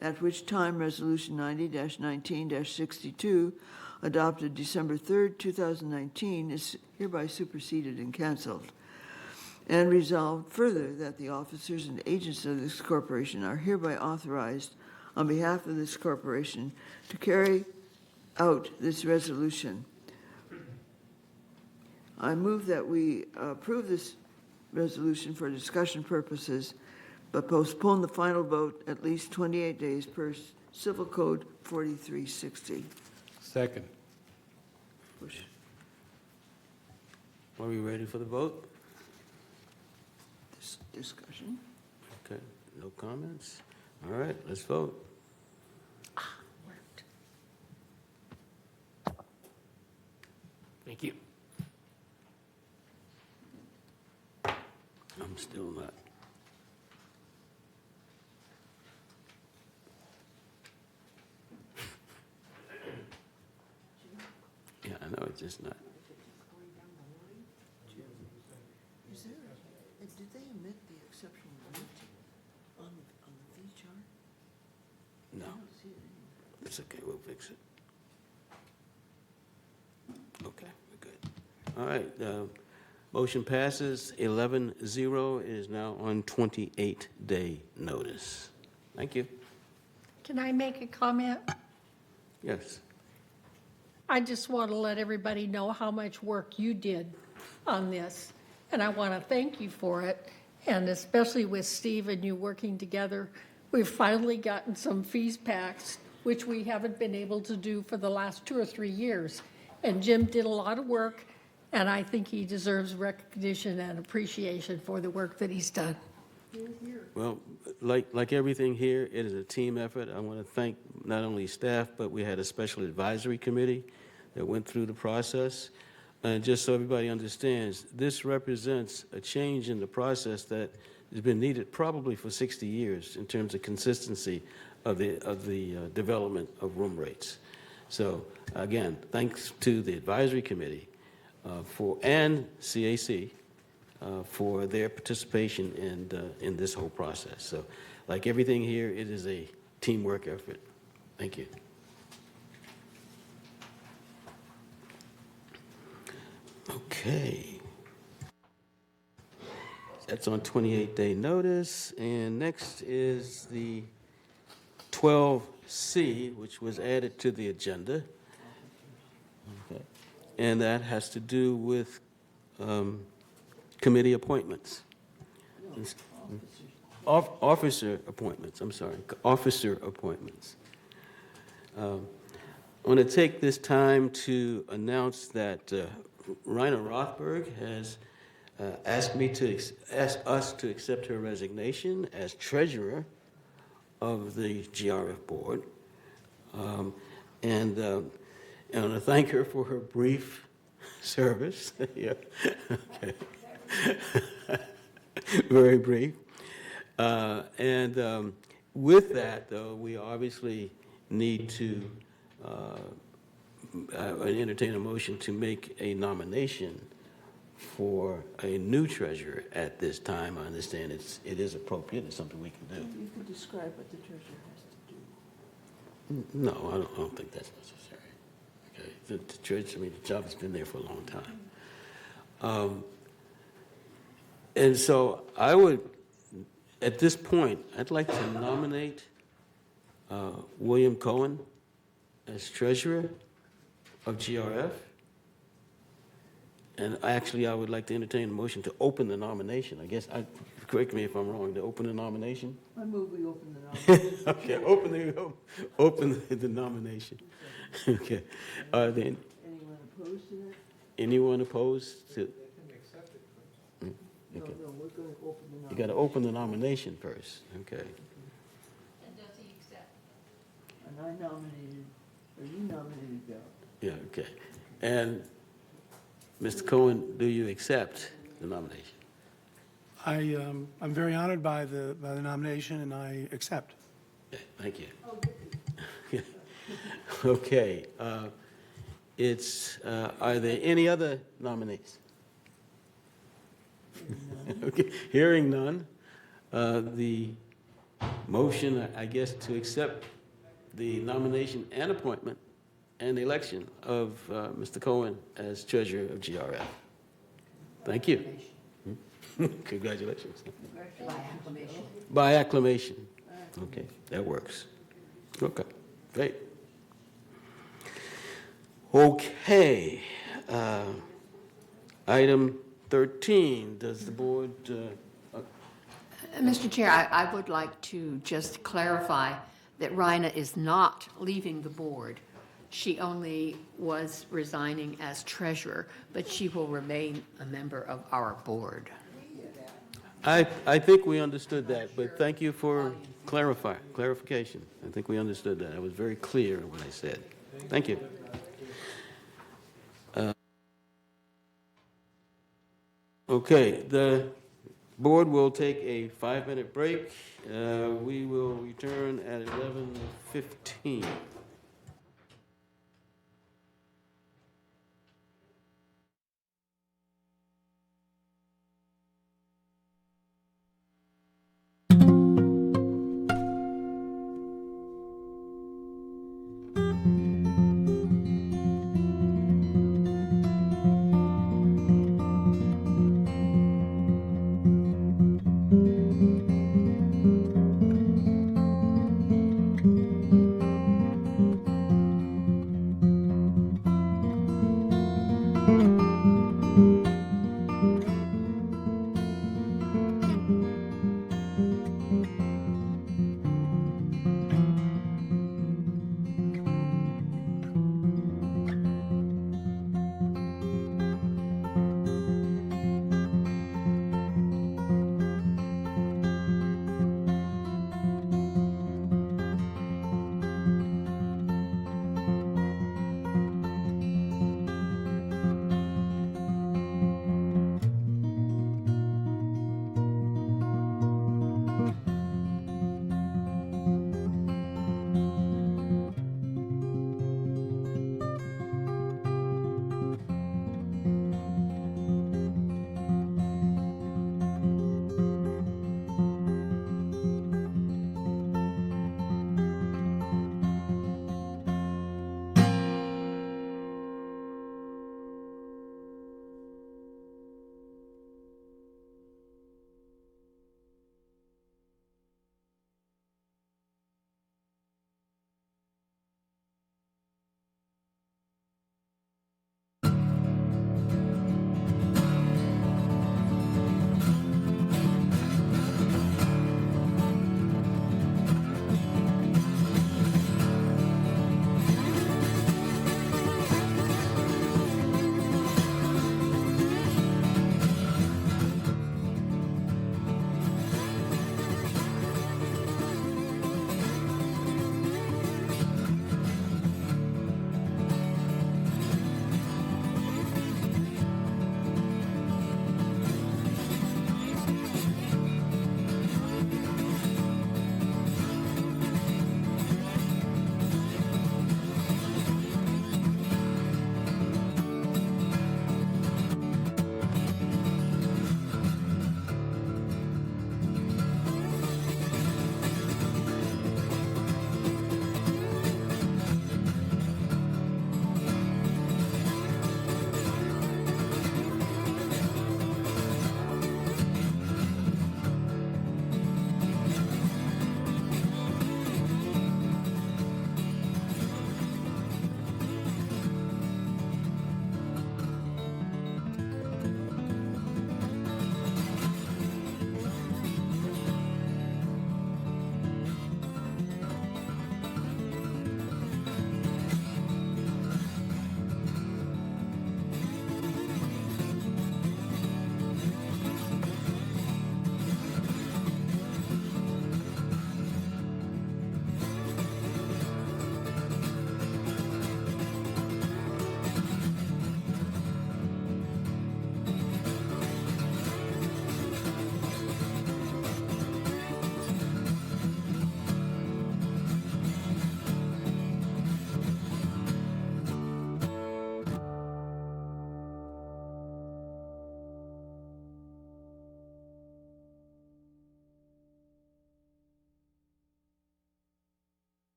at which time Resolution 90-19-62, adopted December 3rd, 2019, is hereby superseded and canceled. And resolved further that the officers and agents of this corporation are hereby authorized on behalf of this corporation to carry out this resolution. I move that we approve this resolution for discussion purposes, but postpone the final vote at least 28 days per Civil Code 4360. Second. Push. Are we ready for the vote? Discussion. Okay, no comments? All right, let's vote. Worked. Thank you. I'm still not. Yeah, I know, it's just not. Is there, did they omit the exceptional rate on the fee chart? No, I don't see it anywhere. it's okay, we'll fix it. Okay, we're good. All right, motion passes 11-0. It is now on 28-day notice. Thank you. Can I make a comment? Yes. I just want to let everybody know how much work you did on this, and I want to thank you for it, and especially with Steve and you working together. We've finally gotten some fees packs, which we haven't been able to do for the last 2 or 3 years. And Jim did a lot of work, and I think he deserves recognition and appreciation for the work that he's done. Well, like everything here, it is a team effort. I want to thank not only staff, but we had a special advisory committee that went through the process. And just so everybody understands, this represents a change in the process that has been needed probably for 60 years in terms of consistency of the development of room rates. So again, thanks to the advisory committee and CAC for their participation in this whole process. So like everything here, it is a teamwork effort. Thank you. Okay. That's on 28-day notice. And next is the 12C, which was added to the agenda. Okay. And that has to do with committee appointments. Officer appointments, I'm sorry, officer appointments. I want to take this time to announce that Raina Rothberg has asked us to accept her resignation as treasurer of the GRF board. And I want to thank her for her brief service. Yeah. Okay. Very brief. And with that, though, we obviously need to entertain a motion to make a nomination for a new treasurer at this time. I understand it is appropriate. It's something we can do. You could describe what the treasurer has to do. No, I don't think that's necessary. Okay, the church, I mean, the job has been there for a long time. And so I would, at this point, I'd like to nominate William Cohen as treasurer of GRF. And actually, I would like to entertain a motion to open the nomination. I guess, correct me if I'm wrong, to open the nomination? I move we open the nomination. Okay, open the nomination. Okay. Are there Anyone opposed to that? anyone opposed to? No, Okay. no, we're going to open the nomination. You got to open the nomination first. Okay. And does he accept? And I nominated, or you nominated Bill. Yeah, okay. And Mr. Cohen, do you accept the nomination? I'm very honored by the nomination, and I accept. Okay, thank you. Okay. Are there any other nominees? Okay, hearing none, the motion, I guess, to accept the nomination and appointment and election of Mr. Cohen as treasurer of GRF. Thank you. Congratulations. By acclamation. By acclamation. Okay, that works. Okay, great. Okay. Item 13, does the board, Mr. Chair, I would like to just clarify that Raina is not leaving the board. She only was resigning as treasurer, but she will remain a member of our board. I think we understood that, but thank you for clarification. I think we understood that. I was very clear in what I said. Thank you. Okay, the board will take a 5-minute break. We will return at 11:15.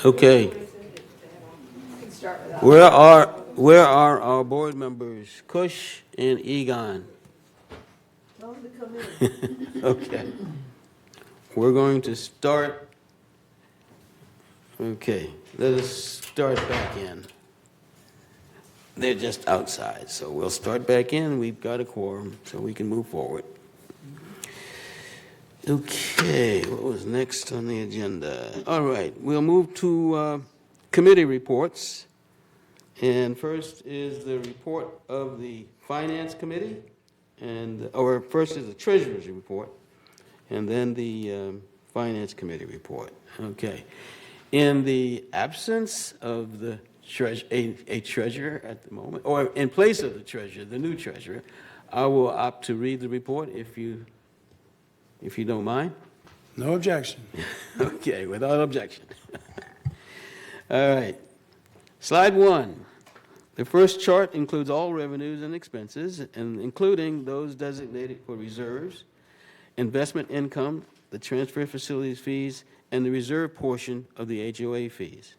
Okay. Start with Where are our board members, Kush and Egon? Tell them to come in. Okay. We're going to start. Okay, let us start back in. They're just outside, so we'll start back in. We've got a quorum, so we can move forward. Okay, what was next on the agenda? All right, we'll move to committee reports. And first is the report of the Finance Committee, or first is the Treasurer's report, and then the Finance Committee report. Okay. In the absence of the a treasurer at the moment, or in place of the treasurer, the new treasurer, I will opt to read the report if you don't mind. No objection. Okay, without objection. All right. Slide 1. The first chart includes all revenues and expenses, and including those designated for reserves, investment income, the transfer facilities fees, and the reserve portion of the HOA fees.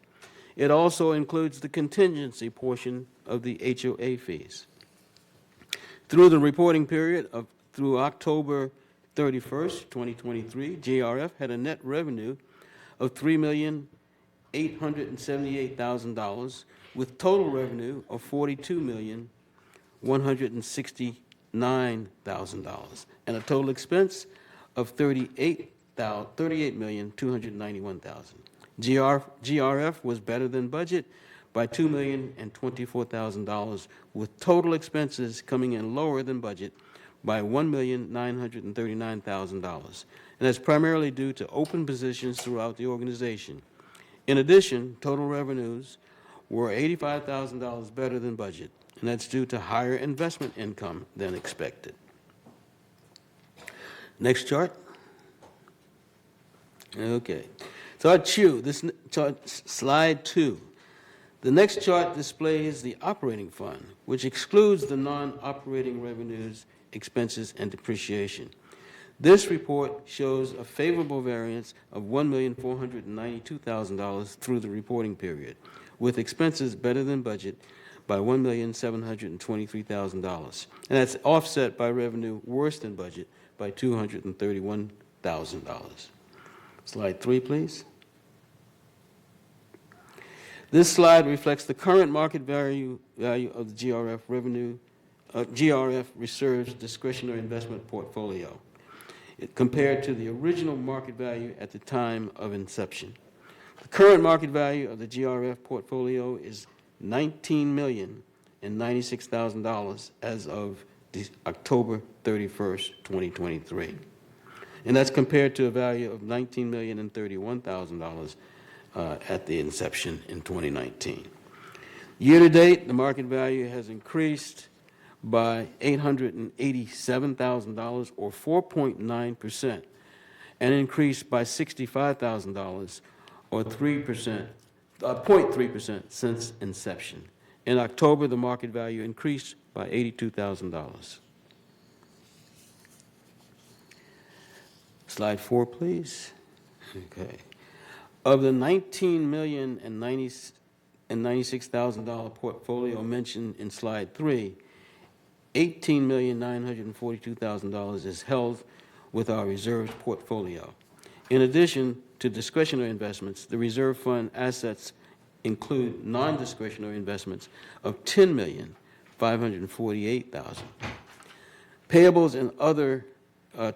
It also includes the contingency portion of the HOA fees. Through the reporting period through October 31st, 2023, GRF had a net revenue of $3,878,000 with total revenue of $42,169,000 and a total expense of $38,291,000. GRF was better than budget by $2,024,000 with total expenses coming in lower than budget by $1,939,000. And that's primarily due to open positions throughout the organization. In addition, total revenues were $85,000 better than budget, and that's due to higher investment income than expected. Next chart. Okay. Chart 2, slide 2. The next chart displays the operating fund, which excludes the non-operating revenues, expenses, and depreciation. This report shows a favorable variance of $1,492,000 through the reporting period, with expenses better than budget by $1,723,000. And that's offset by revenue worse than budget by $231,000. Slide 3, please. This slide reflects the current market value of the GRF GRF Reserve's discretionary investment portfolio, compared to the original market value at the time of inception. The current market value of the GRF portfolio is $19,096,000 as of October 31st, 2023. And that's compared to a value of $19,031,000 at the inception in 2019. Year to date, the market value has increased by $887,000 or 4.9%, and increased by $65,000 or 0.3% since inception. In October, the market value increased by $82,000. Slide 4, please. Okay. Of the $19,096,000 portfolio mentioned in slide 3, $18,942,000 is held with our reserves portfolio. In addition to discretionary investments, the reserve fund assets include non-discretionary investments of $10,548,000. Payables and other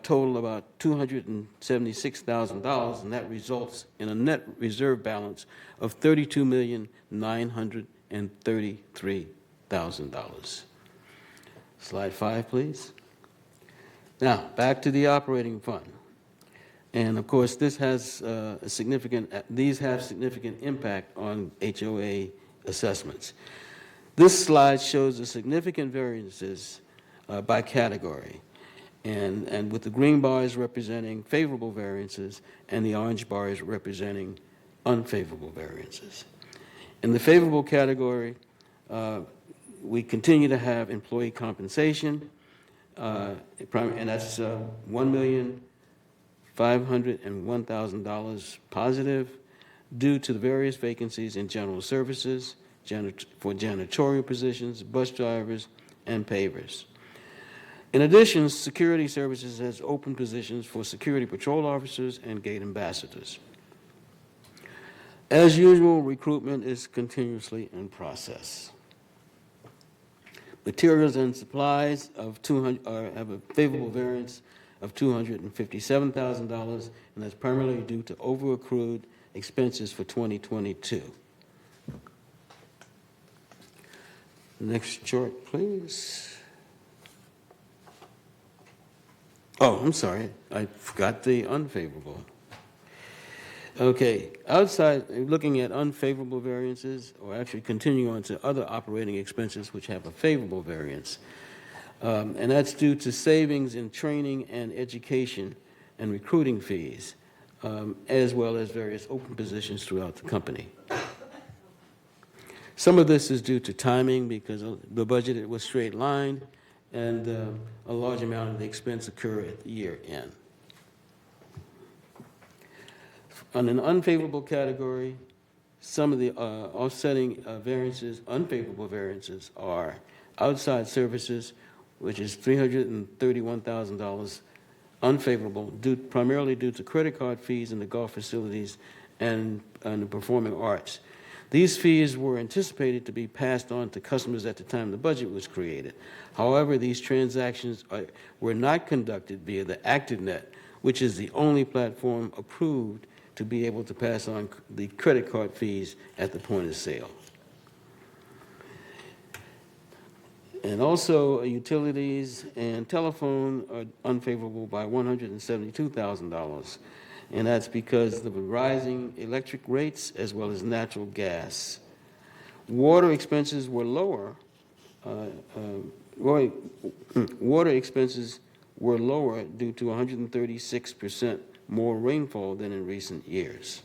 total about $276,000, and that results in a net reserve balance of $32,933,000. Slide 5, please. Now, back to the operating fund. And of course, this has these have significant impact on HOA assessments. This slide shows the significant variances by category, and with the green bars representing favorable variances and the orange bars representing unfavorable variances. In the favorable category, we continue to have employee compensation, and that's $1,501,000 positive, due to the various vacancies in general services, for janitorial positions, bus drivers, and pavers. In addition, Security Services has open positions for security patrol officers and gate ambassadors. As usual, recruitment is continuously in process. Materials and supplies of have a favorable variance of $257,000, and that's primarily due to over-accrued expenses for 2022. Next chart, please. Oh, I'm sorry. I forgot the unfavorable. Okay, outside, looking at unfavorable variances, or actually continue on to other operating expenses which have a favorable variance. And that's due to savings in training and education and recruiting fees, as well as various open positions throughout the company. Some of this is due to timing because the budget was straight-lined, and a large amount of the expense occur at the year end. On an unfavorable category, some of the offsetting variances, unfavorable variances, are outside services, which is $331,000 unfavorable, primarily due to credit card fees in the golf facilities and the performing arts. These fees were anticipated to be passed on to customers at the time the budget was created. However, these transactions were not conducted via the ActiveNet, which is the only platform approved to be able to pass on the credit card fees at the point of sale. And also, utilities and telephone are unfavorable by $172,000. And that's because of the rising electric rates as well as natural gas. Water expenses were lower. Water expenses were lower due to 136% more rainfall than in recent years.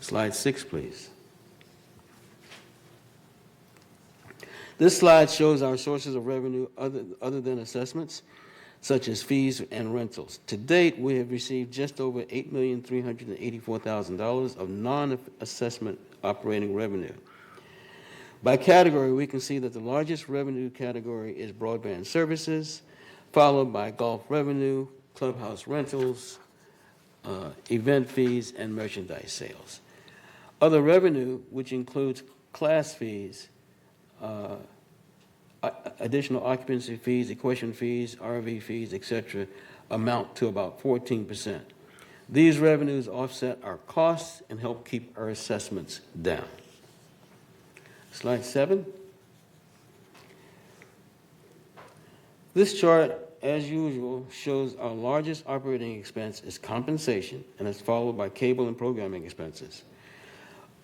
Slide 6, please. This slide shows our sources of revenue other than assessments, such as fees and rentals. To date, we have received just over $8,384,000 of non-assessment operating revenue. By category, we can see that the largest revenue category is broadband services, followed by golf revenue, clubhouse rentals, event fees, and merchandise sales. Other revenue, which includes class fees, additional occupancy fees, equestrian fees, RV fees, etc., amount to about 14%. These revenues offset our costs and help keep our assessments down. Slide 7. This chart, as usual, shows our largest operating expense is compensation, and it's followed by cable and programming expenses.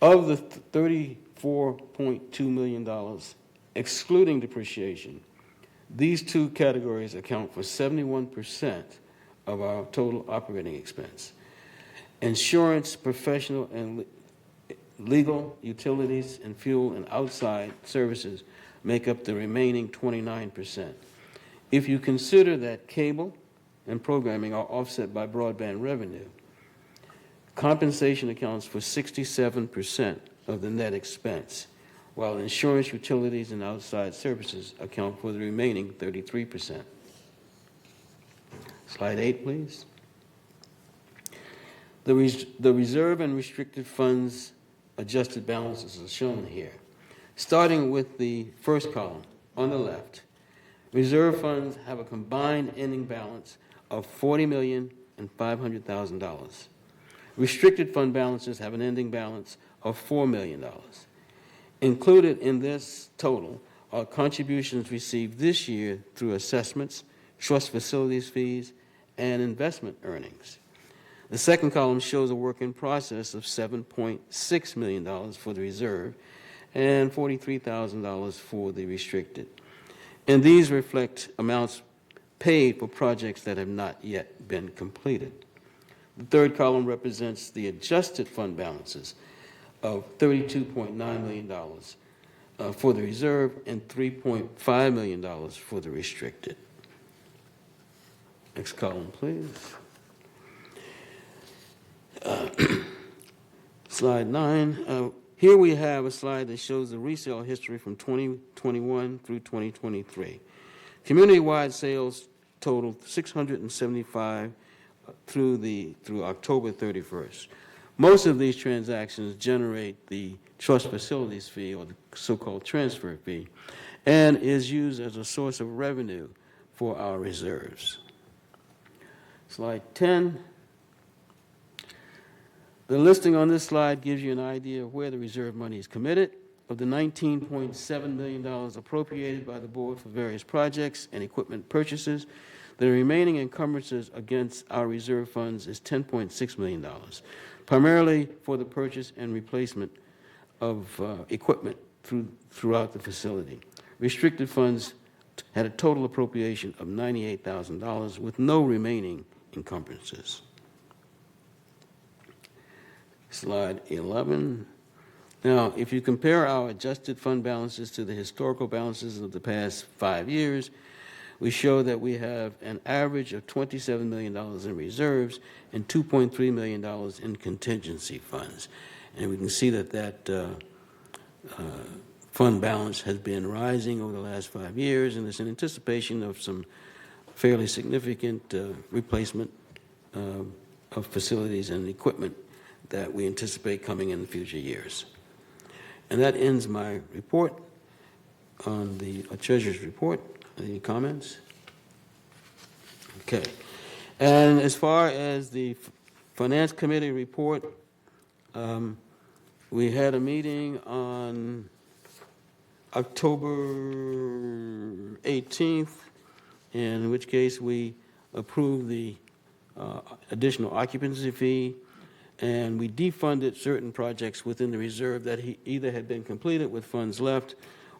Of the $34.2 million, excluding depreciation, these two categories account for 71% of our total operating expense. Insurance, professional and legal, utilities, and fuel and outside services make up the remaining 29%. If you consider that cable and programming are offset by broadband revenue, compensation accounts for 67% of the net expense, while insurance, utilities, and outside services account for the remaining 33%. Slide 8, please. The reserve and restricted funds adjusted balances are shown here. Starting with the first column on the left, reserve funds have a combined ending balance of $40,500,000. Restricted fund balances have an ending balance of $4 million. Included in this total are contributions received this year through assessments, trust facilities fees, and investment earnings. The second column shows a work in process of $7.6 million for the reserve and $43,000 for the restricted. And these reflect amounts paid for projects that have not yet been completed. The third column represents the adjusted fund balances of $32.9 million for the reserve and $3.5 million for the restricted. Next column, please. Slide 9. Here we have a slide that shows the resale history from 2021 through 2023. Community-wide sales totaled 675 through October 31st. Most of these transactions generate the trust facilities fee, or the so-called transfer fee, and is used as a source of revenue for our reserves. Slide 10. The listing on this slide gives you an idea of where the reserve money is committed. Of the $19.7 million appropriated by the board for various projects and equipment purchases, the remaining encumbrances against our reserve funds is $10.6 million, primarily for the purchase and replacement of equipment throughout the facility. Restricted funds had a total appropriation of $98,000 with no remaining encumbrances. Slide 11. Now, if you compare our adjusted fund balances to the historical balances of the past 5 years, we show that we have an average of $27 million in reserves and $2.3 million in contingency funds. And we can see that fund balance has been rising over the last 5 years, and it's in anticipation of some fairly significant replacement of facilities and equipment that we anticipate coming in the future years. And that ends my report on the treasurer's report. Any comments? Okay. And as far as the finance committee report, we had a meeting on October 18th, in which case we approved the additional occupancy fee, and we defunded certain projects within the reserve that either had been completed with funds left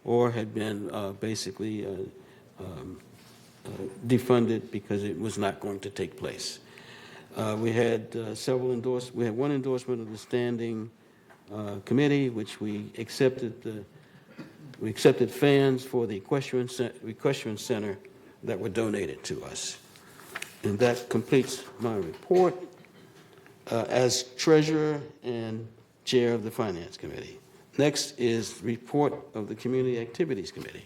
or had been basically defunded because it was not going to take place. We had we had one endorsement of the standing committee, which we accepted fans for the equestrian center that were donated to us. And that completes my report as treasurer and chair of the finance committee. Next is report of the community activities committee.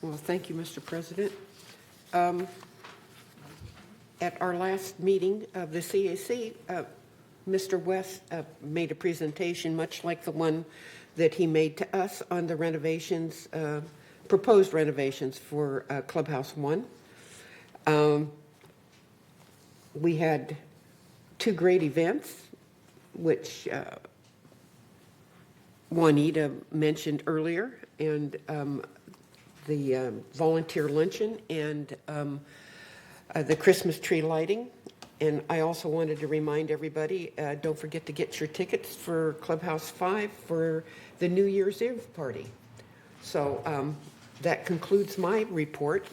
Well, thank you, Mr. President. At our last meeting of the CAC, Mr. West made a presentation much like the one that he made to us on the renovations, proposed renovations for Clubhouse 1. We had 2 great events, which Juanita mentioned earlier, and the volunteer luncheon and the Christmas tree lighting. And I also wanted to remind everybody, don't forget to get your tickets for Clubhouse 5 for the New Year's Eve party. So that concludes my report.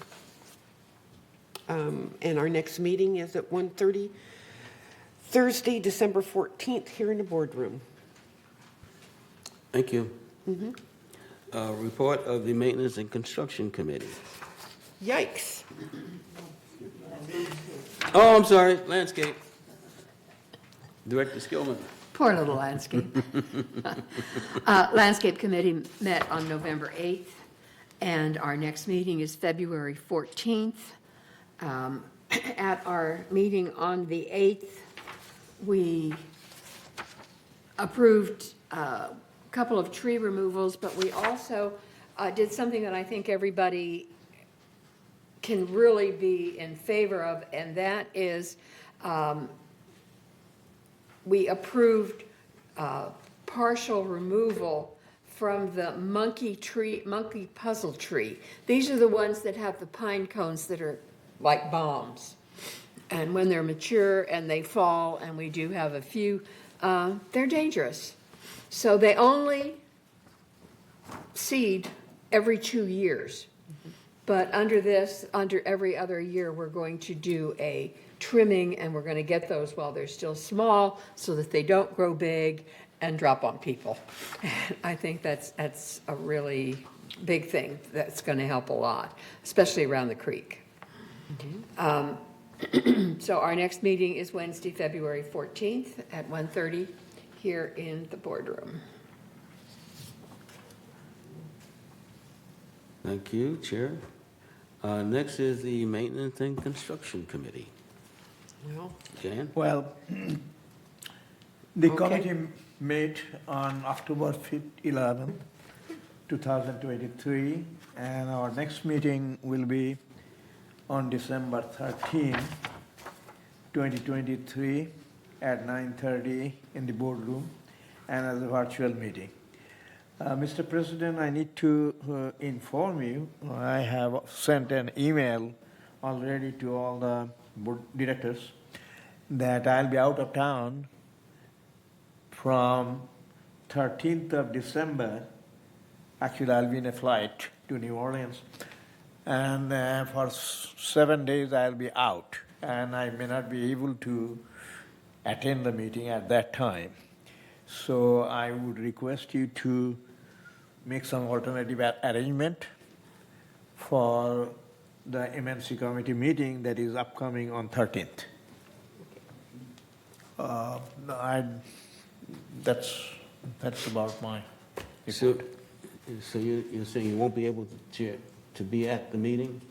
And our next meeting is at 1:30, Thursday, December 14th, here in the boardroom. Thank you. Report of the maintenance and construction committee. Yikes. Oh, I'm sorry, landscape. Director Skillman. Poor little landscape. Landscape committee met on November 8th, and our next meeting is February 14th. At our meeting on the 8th, we approved a couple of tree removals, but we also did something that I think everybody can really be in favor of, and that is we approved partial removal from the monkey puzzle tree. These are the ones that have the pine cones that are like bombs. And when they're mature and they fall, and we do have a few, they're dangerous. So they only seed every 2 years. But under every other year, we're going to do a trimming, and we're going to get those while they're still small so that they don't grow big and drop on people. I think that's a really big thing that's going to help a lot, especially around the creek. So our next meeting is Wednesday, February 14th at 1:30 here in the boardroom. Thank you, Chair. Next is the Maintenance and Construction Committee. Well, Jan? Well, the Okay. committee met on October 11th, 2023, and our next meeting will be on December 13, 2023, at 9:30 in the boardroom and as a virtual meeting. Mr. President, I need to inform you, I have sent an email already to all the board directors that I'll be out of town from 13th of December. Actually, I'll be in a flight to New Orleans. And for 7 days, I'll be out. And I may not be able to attend the meeting at that time. So I would request you to make some alternative arrangement for the MNC committee meeting that is upcoming on 13th. That's about my report. So you're saying you won't be able to be at the meeting?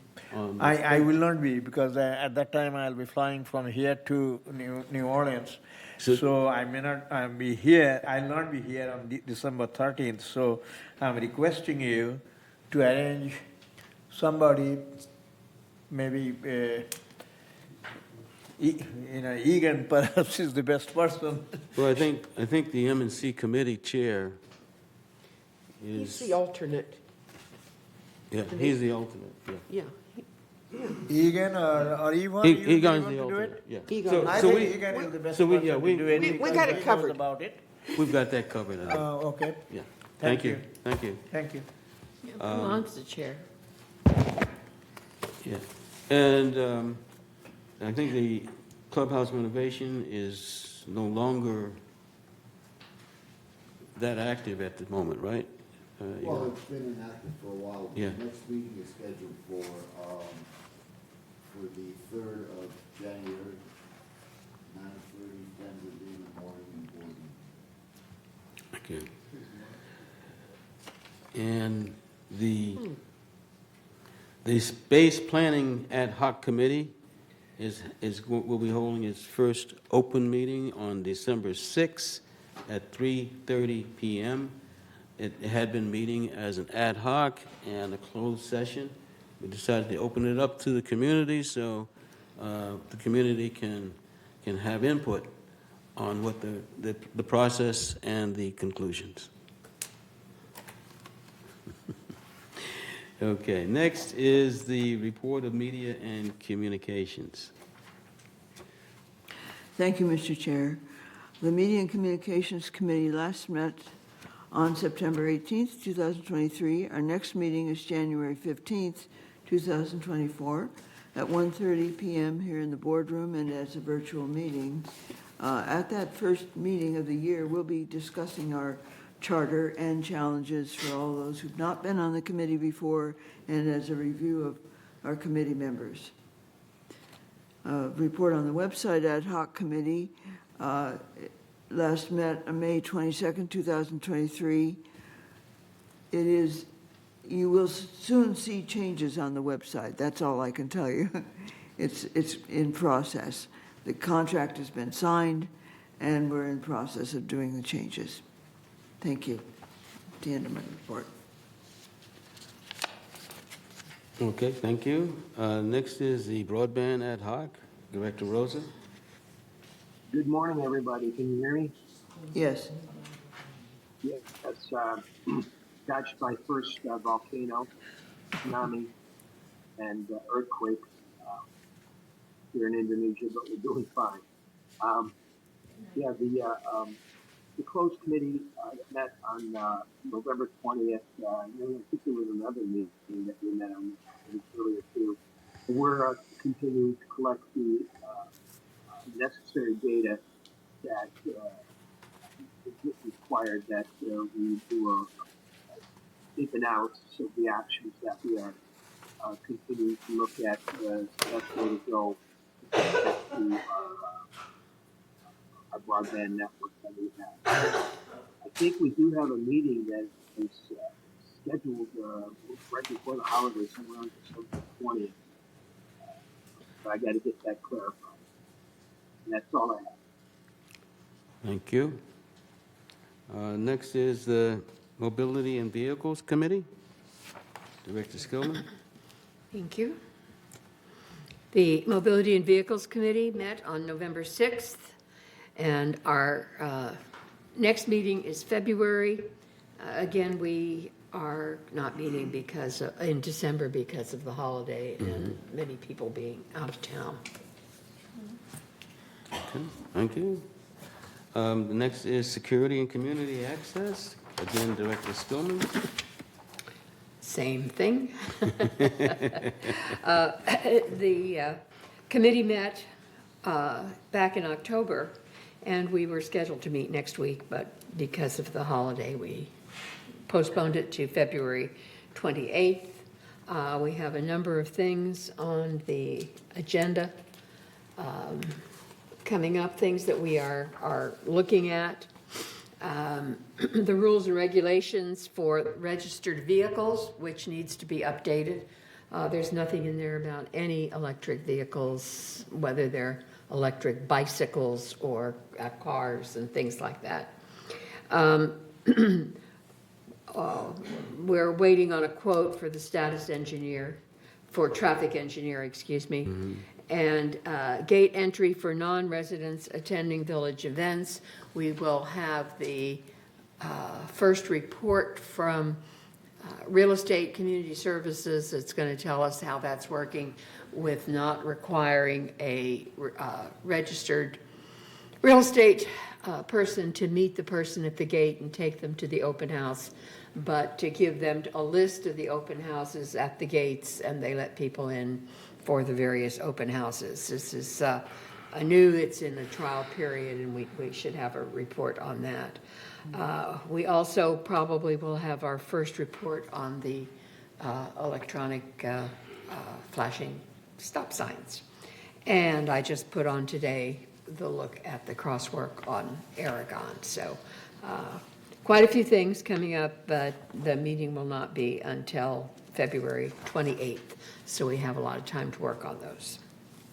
I will not be, because at that time I'll be flying from here to New Orleans. So I may not be here. I'll not be here on December 13th. So I'm requesting you to arrange somebody, maybe Egan perhaps is the best person. Well, I think the M&C committee chair he's is, the alternate. yeah, he's the alternate, yeah. Yeah. Egan or Evan, Egan's want the to do alternate, it? yeah. Egan. I So think we- Egan is the best so we- person yeah, to we- do it. we because got it he knows covered. about it. We've got that covered, I think. Okay, Yeah. Thank Thank you, you. thank you. thank you. Monster chair. Yeah, and I think the clubhouse renovation is no longer that active at the moment, right? Well, it's been inactive for a while. Yeah. The next meeting is scheduled for the 3rd of January, 9:30, 10:30 in the morning in Boardman. Okay. And the space planning ad hoc committee will be holding its first open meeting on December 6th at 3:30 p.m. It had been meeting as an ad hoc and a closed session. We decided to open it up to the community so the community can have input on what the process and the conclusions. Okay, next is the report of media and communications. Thank you, Mr. Chair. The Media and Communications Committee last met on September 18th, 2023. Our next meeting is January 15th, 2024, at 1:30 p.m. here in the boardroom and as a virtual meeting. At that first meeting of the year, we'll be discussing our charter and challenges for all those who've not been on the committee before, and as a review of our committee members. Report on the website ad hoc committee last met on May 22nd, 2023. You will soon see changes on the website. That's all I can tell you. It's in process. The contract has been signed, and we're in process of doing the changes. Thank you. The end of my report. Okay, thank you. Next is the broadband ad hoc, Director Rosa. Good morning, everybody. Can you hear me? Yes. Yes. That's touched by first volcano, tsunami, and earthquake here in Indonesia, but we're doing fine. The closed committee met on November 20th. I think there was another meeting that we met on earlier too. We're continuing to collect the necessary data that is required that we do a deep analysis of the actions that we are continuing to look at the best way to go to our broadband network that we have. I think we do have a meeting that is scheduled right before the holidays, somewhere on December 20th. But I got to get that clarified. And that's all I have. Thank you. Next is the Mobility and Vehicles Committee. Director Skillman. Thank you. The Mobility and Vehicles Committee met on November 6th, and our next meeting is February. Again, we are not meeting in December because of the holiday and many people being out of town. Okay, thank you. The next is Security and Community Access. Again, Director Skillman. Same thing. The committee met back in October, and we were scheduled to meet next week, but because of the holiday, we postponed it to February 28th. We have a number of things on the agenda coming up, things that we are looking at. The rules and regulations for registered vehicles, which needs to be updated. There's nothing in there about any electric vehicles, whether they're electric bicycles or cars and things like that. We're waiting on a quote for the status engineer, for traffic engineer, excuse me. And gate entry for non-residents attending village events. We will have the first report from Real Estate Community Services. It's going to tell us how that's working with not requiring a registered real estate person to meet the person at the gate and take them to the open house, but to give them a list of the open houses at the gates, and they let people in for the various open houses. This is new, it's in the trial period, and we should have a report on that. We also probably will have our first report on the electronic flashing stop signs. And I just put on today the look at the crosswalk on Aragon. So quite a few things coming up, but the meeting will not be until February 28th. So we have a lot of time to work on those.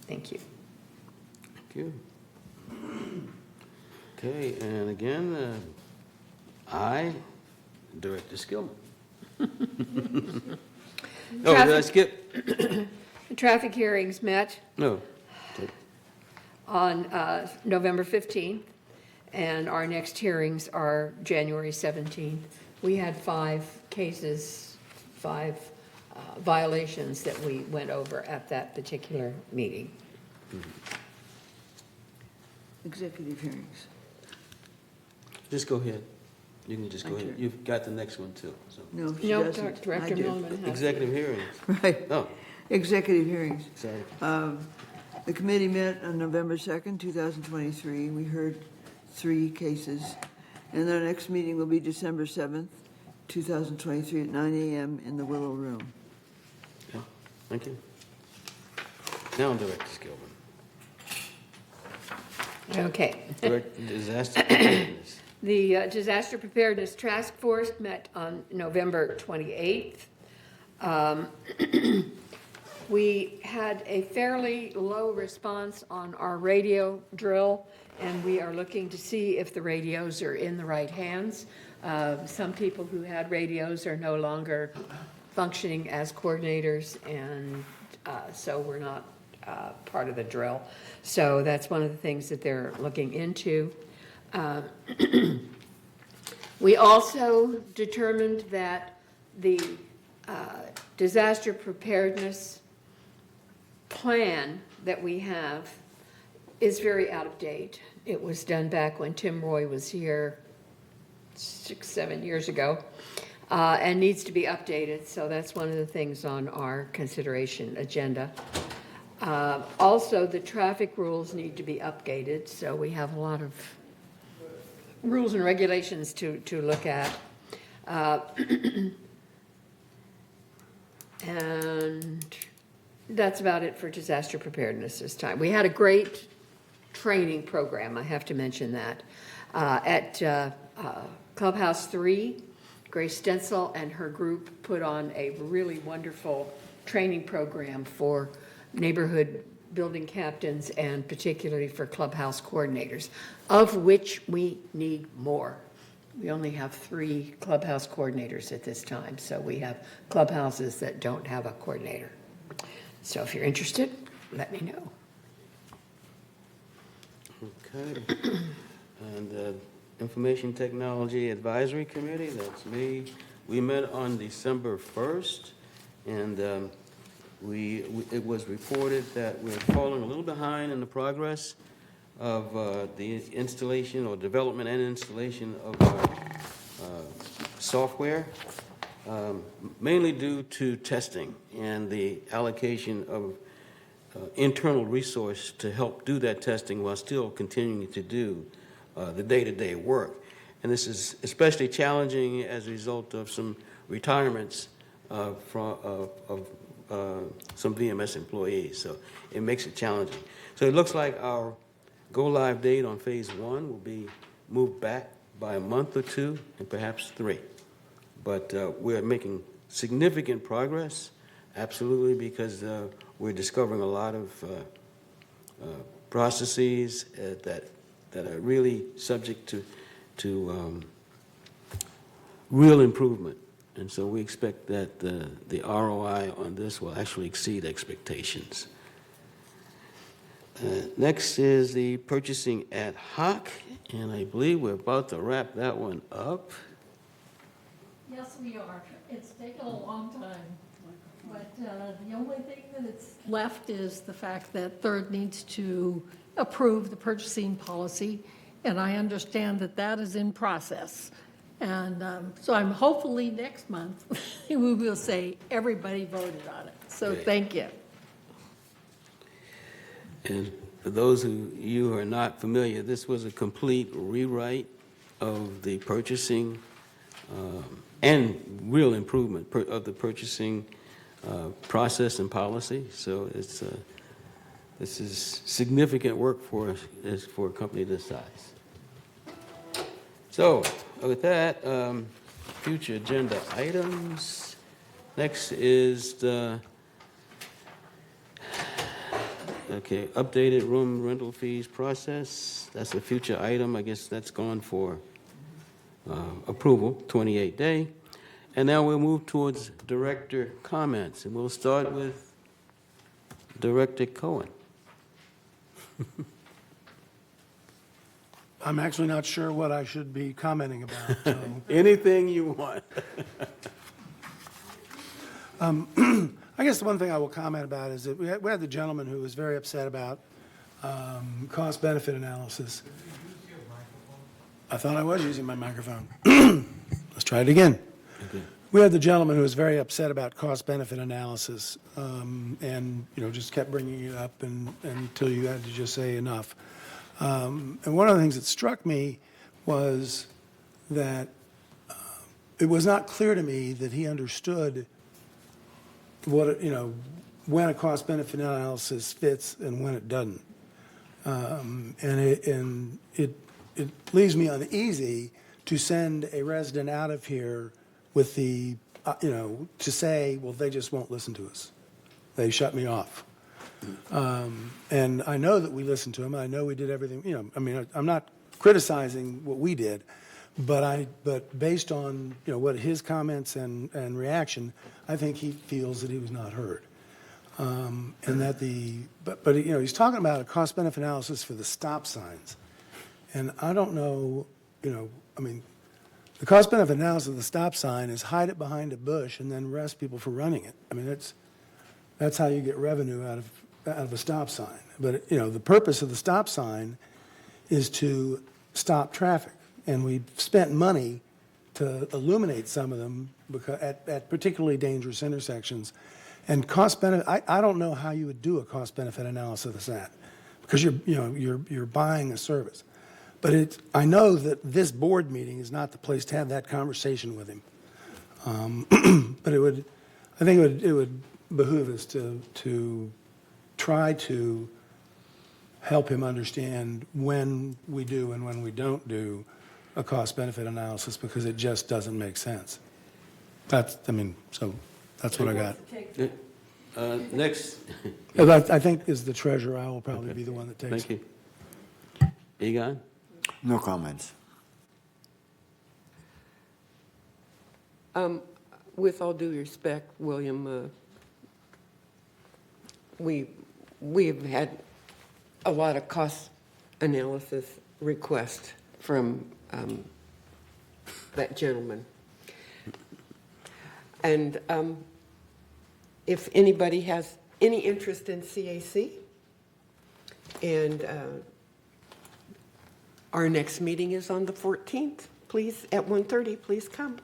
Thank you. Thank you. Okay, and again, I, Director Skillman. Oh, did I skip? The traffic hearings met No. on November 15th, and our next hearings are January 17th. We had 5 cases, 5 violations that we went over at that particular meeting. Executive hearings. Just go ahead. You can just go ahead. You've got the next one too. So. No, she No, doesn't. Director I do. Millman has. Executive hearings. Right. Oh, Executive hearings. sorry. The committee met on November 2nd, 2023. We heard 3 cases. And our next meeting will be December 7th, 2023 at 9 a.m. in the Willow Room. Okay, thank you. Now, Director Skillman. Okay. Disaster preparedness. The Disaster Preparedness Task Force met on November 28th. We had a fairly low response on our radio drill, and we are looking to see if the radios are in the right hands. Some people who had radios are no longer functioning as coordinators, and so we're not part of the drill. So that's one of the things that they're looking into. We also determined that the disaster preparedness plan that we have is very out of date. It was done back when Tim Roy was here 6-7 years ago, and needs to be updated. So that's one of the things on our consideration agenda. Also, the traffic rules need to be updated, so we have a lot of rules and regulations to look at. And That's about it for disaster preparedness this time. We had a great training program, I have to mention that. At Clubhouse 3, Grace Stencil and her group put on a really wonderful training program for neighborhood building captains and particularly for clubhouse coordinators, of which we need more. We only have 3 clubhouse coordinators at this time, so we have clubhouses that don't have a coordinator. So if you're interested, let me know. Okay. And the Information Technology Advisory Committee, that's me. We met on December 1st, and it was reported that we're falling a little behind in the progress of the installation or development and installation of our software, mainly due to testing and the allocation of internal resource to help do that testing while still continuing to do the day-to-day work. And this is especially challenging as a result of some retirements of some VMS employees. So it makes it challenging. So it looks like our go-live date on phase 1 will be moved back by a month or 2 and perhaps 3. But we're making significant progress, absolutely, because we're discovering a lot of processes that are really subject to real improvement. And so we expect that the ROI on this will actually exceed expectations. Next is the purchasing ad hoc, and I believe we're about to wrap that one up. Yes, we are. It's taken a long time. But the only thing that's left is the fact that Third needs to approve the purchasing policy, and I understand that that is in process. And so I'm hopefully next month, we will say everybody voted on it. So Great. thank you. And for those who are not familiar, this was a complete rewrite of the purchasing and real improvement of the purchasing process and policy. So this is significant work for a company this size. So with that, future agenda items. Next is the updated room rental fees process. That's a future item. I guess that's gone for approval, 28-day. And now we'll move towards director comments, and we'll start with Director Cohen. I'm actually not sure what I should be commenting about. So. Anything you want. I guess the one thing I will comment about is that we had the gentleman who was very upset about cost-benefit analysis. I thought I was using my microphone. Let's try it again. Okay. We had the gentleman who was very upset about cost-benefit analysis, and just kept bringing it up until you had to just say enough. And one of the things that struck me was that it was not clear to me that he understood what when a cost-benefit analysis fits and when it doesn't, and it leaves me uneasy to send a resident out of here with the to say, well, they just won't listen to us, they shut me off. And I know that we listened to him. I know we did everything. I'm not criticizing what we did, but based on what his comments and reaction, I think he feels that he was not heard, and that but he's talking about a cost-benefit analysis for the stop signs, and I don't know. The cost-benefit analysis of the stop sign is hide it behind a bush and then arrest people for running it. That's how you get revenue out of a stop sign. But the purpose of the stop sign is to stop traffic, and we've spent money to illuminate some of them because at particularly dangerous intersections. And cost-benefit, I don't know how you would do a cost-benefit analysis of that, because you're buying a service. But I know that this board meeting is not the place to have that conversation with him. But I think it would behoove us to try to help him understand when we do and when we don't do a cost-benefit analysis, because it just doesn't make sense. So that's what I got. Next, I think as the treasurer, I will probably be the one that takes thank it. you. Egon? No comments. With all due respect, William, we've had a lot of cost analysis requests from that gentleman. And if anybody has any interest in CAC, and our next meeting is on the 14th, please, at 1:30, please come.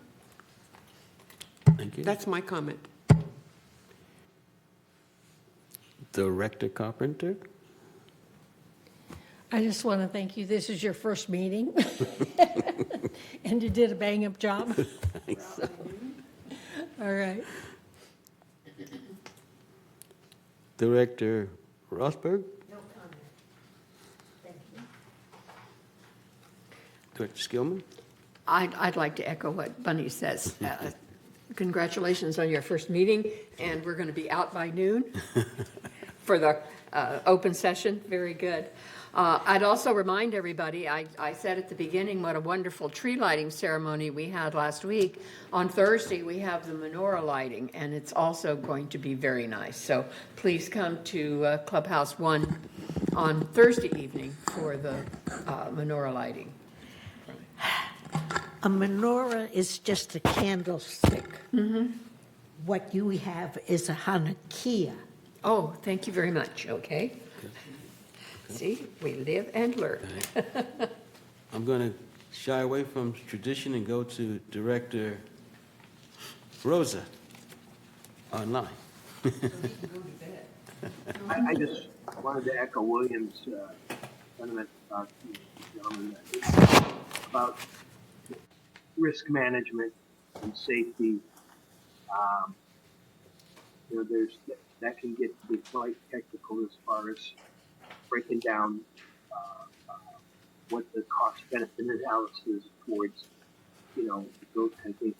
Thank you. That's my comment. Director Carpenter? I just want to thank you. This is your first meeting, and you did a bang-up job. Thanks. All right. Director Rosberg? No comment. Thank you. Director Skillman? I'd like to echo what Bunny says. Congratulations on your first meeting, and we're going to be out by noon for the open session. Very good. I'd also remind everybody, I said at the beginning what a wonderful tree lighting ceremony we had last week. On Thursday, we have the menorah lighting, and it's also going to be very nice. So please come to Clubhouse 1 on Thursday evening for the menorah lighting. A menorah is just a candlestick. Mm-hmm. What you have is a Hanukkah. Oh, thank you very much. Okay. See, we live and learn. I'm going to shy away from tradition and go to Director Rosa online. I just wanted to echo William's sentiment about about risk management and safety. That can get to be quite technical as far as breaking down what the cost-benefit analysis towards, those kind of things.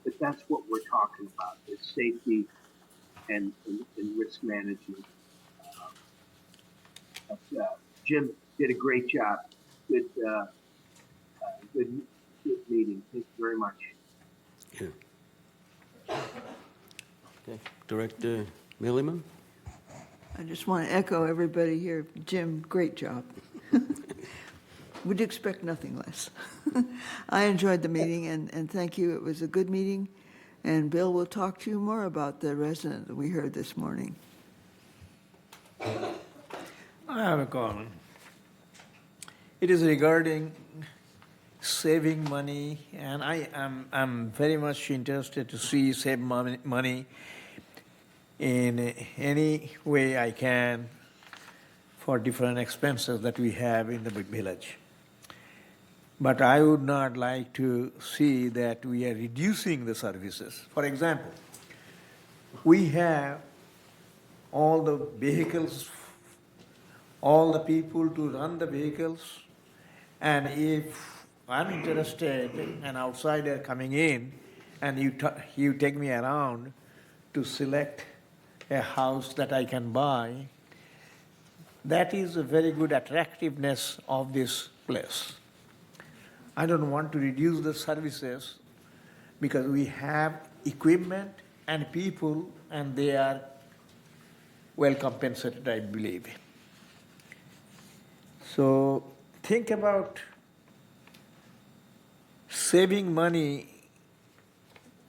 But that's what we're talking about, is safety and risk management. Jim did a great job. Good meeting. Thank you very much. Yeah. Okay. Director Milliman? I just want to echo everybody here. Jim, great job. Would expect nothing less. I enjoyed the meeting, and thank you. It was a good meeting. And Bill will talk to you more about the resident that we heard this morning. I have a comment. It is regarding saving money, and I'm very much interested to see save money in any way I can for different expenses that we have in the village. But I would not like to see that we are reducing the services. For example, we have all the vehicles, all the people to run the vehicles, and if I'm interested, an outsider coming in, and you take me around to select a house that I can buy, that is a very good attractiveness of this place. I don't want to reduce the services because we have equipment and people, and they are well compensated, I believe. So think about saving money.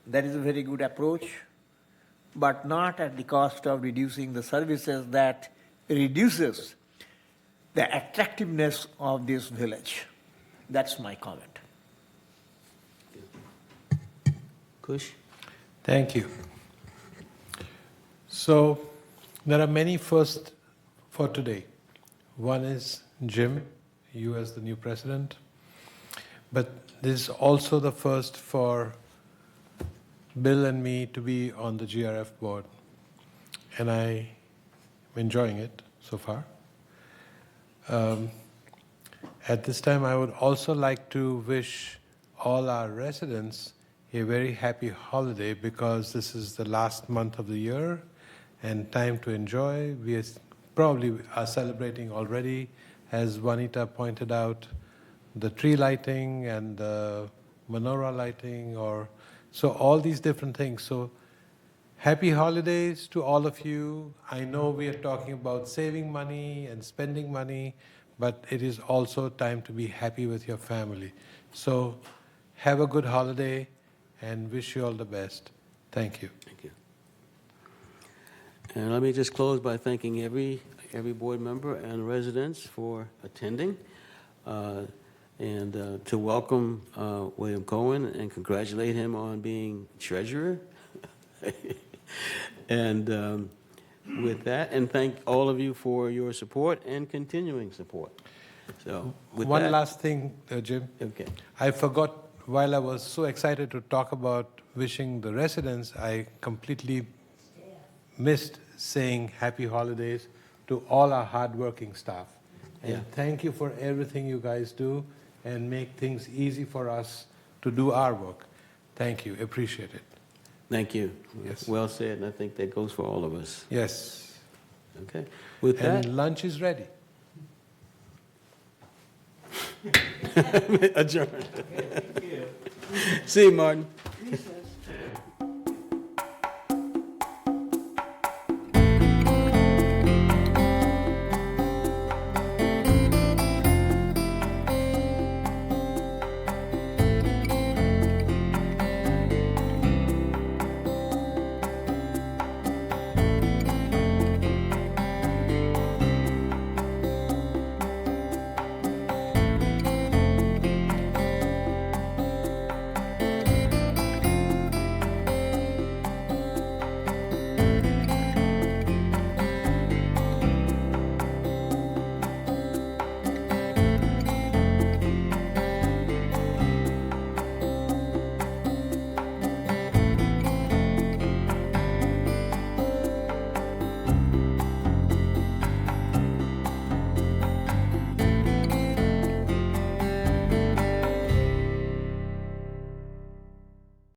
That is a very good approach, but not at the cost of reducing the services that reduces the attractiveness of this village. That's my comment. Kush? Thank you. So there are many firsts for today. One is Jim, you as the new president. But this is also the first for Bill and me to be on the GRF board. and I'm enjoying it so far. At this time, I would also like to wish all our residents a very happy holiday, because this is the last month of the year and time to enjoy. We probably are celebrating already, as Juanita pointed out, the tree lighting and the menorah lighting, so all these different things. So happy holidays to all of you. I know we are talking about saving money and spending money, but it is also time to be happy with your family. So have a good holiday and wish you all the best. Thank you. Thank you. And let me just close by thanking every board member and residents for attending, and to welcome William Cohen and congratulate him on being treasurer. And with that, and thank all of you for your support and continuing support. So, with One that, last thing, Jim. Okay. I forgot, while I was so excited to talk about wishing the residents, I completely missed saying happy holidays to all our hardworking staff. And Yeah. thank you for everything you guys do and make things easy for us to do our work. Thank you. Appreciate it. Thank you. Yes. Well said, and I think that goes for all of us. Yes. Okay. With And that, lunch is ready. adjourned. See you, Martin.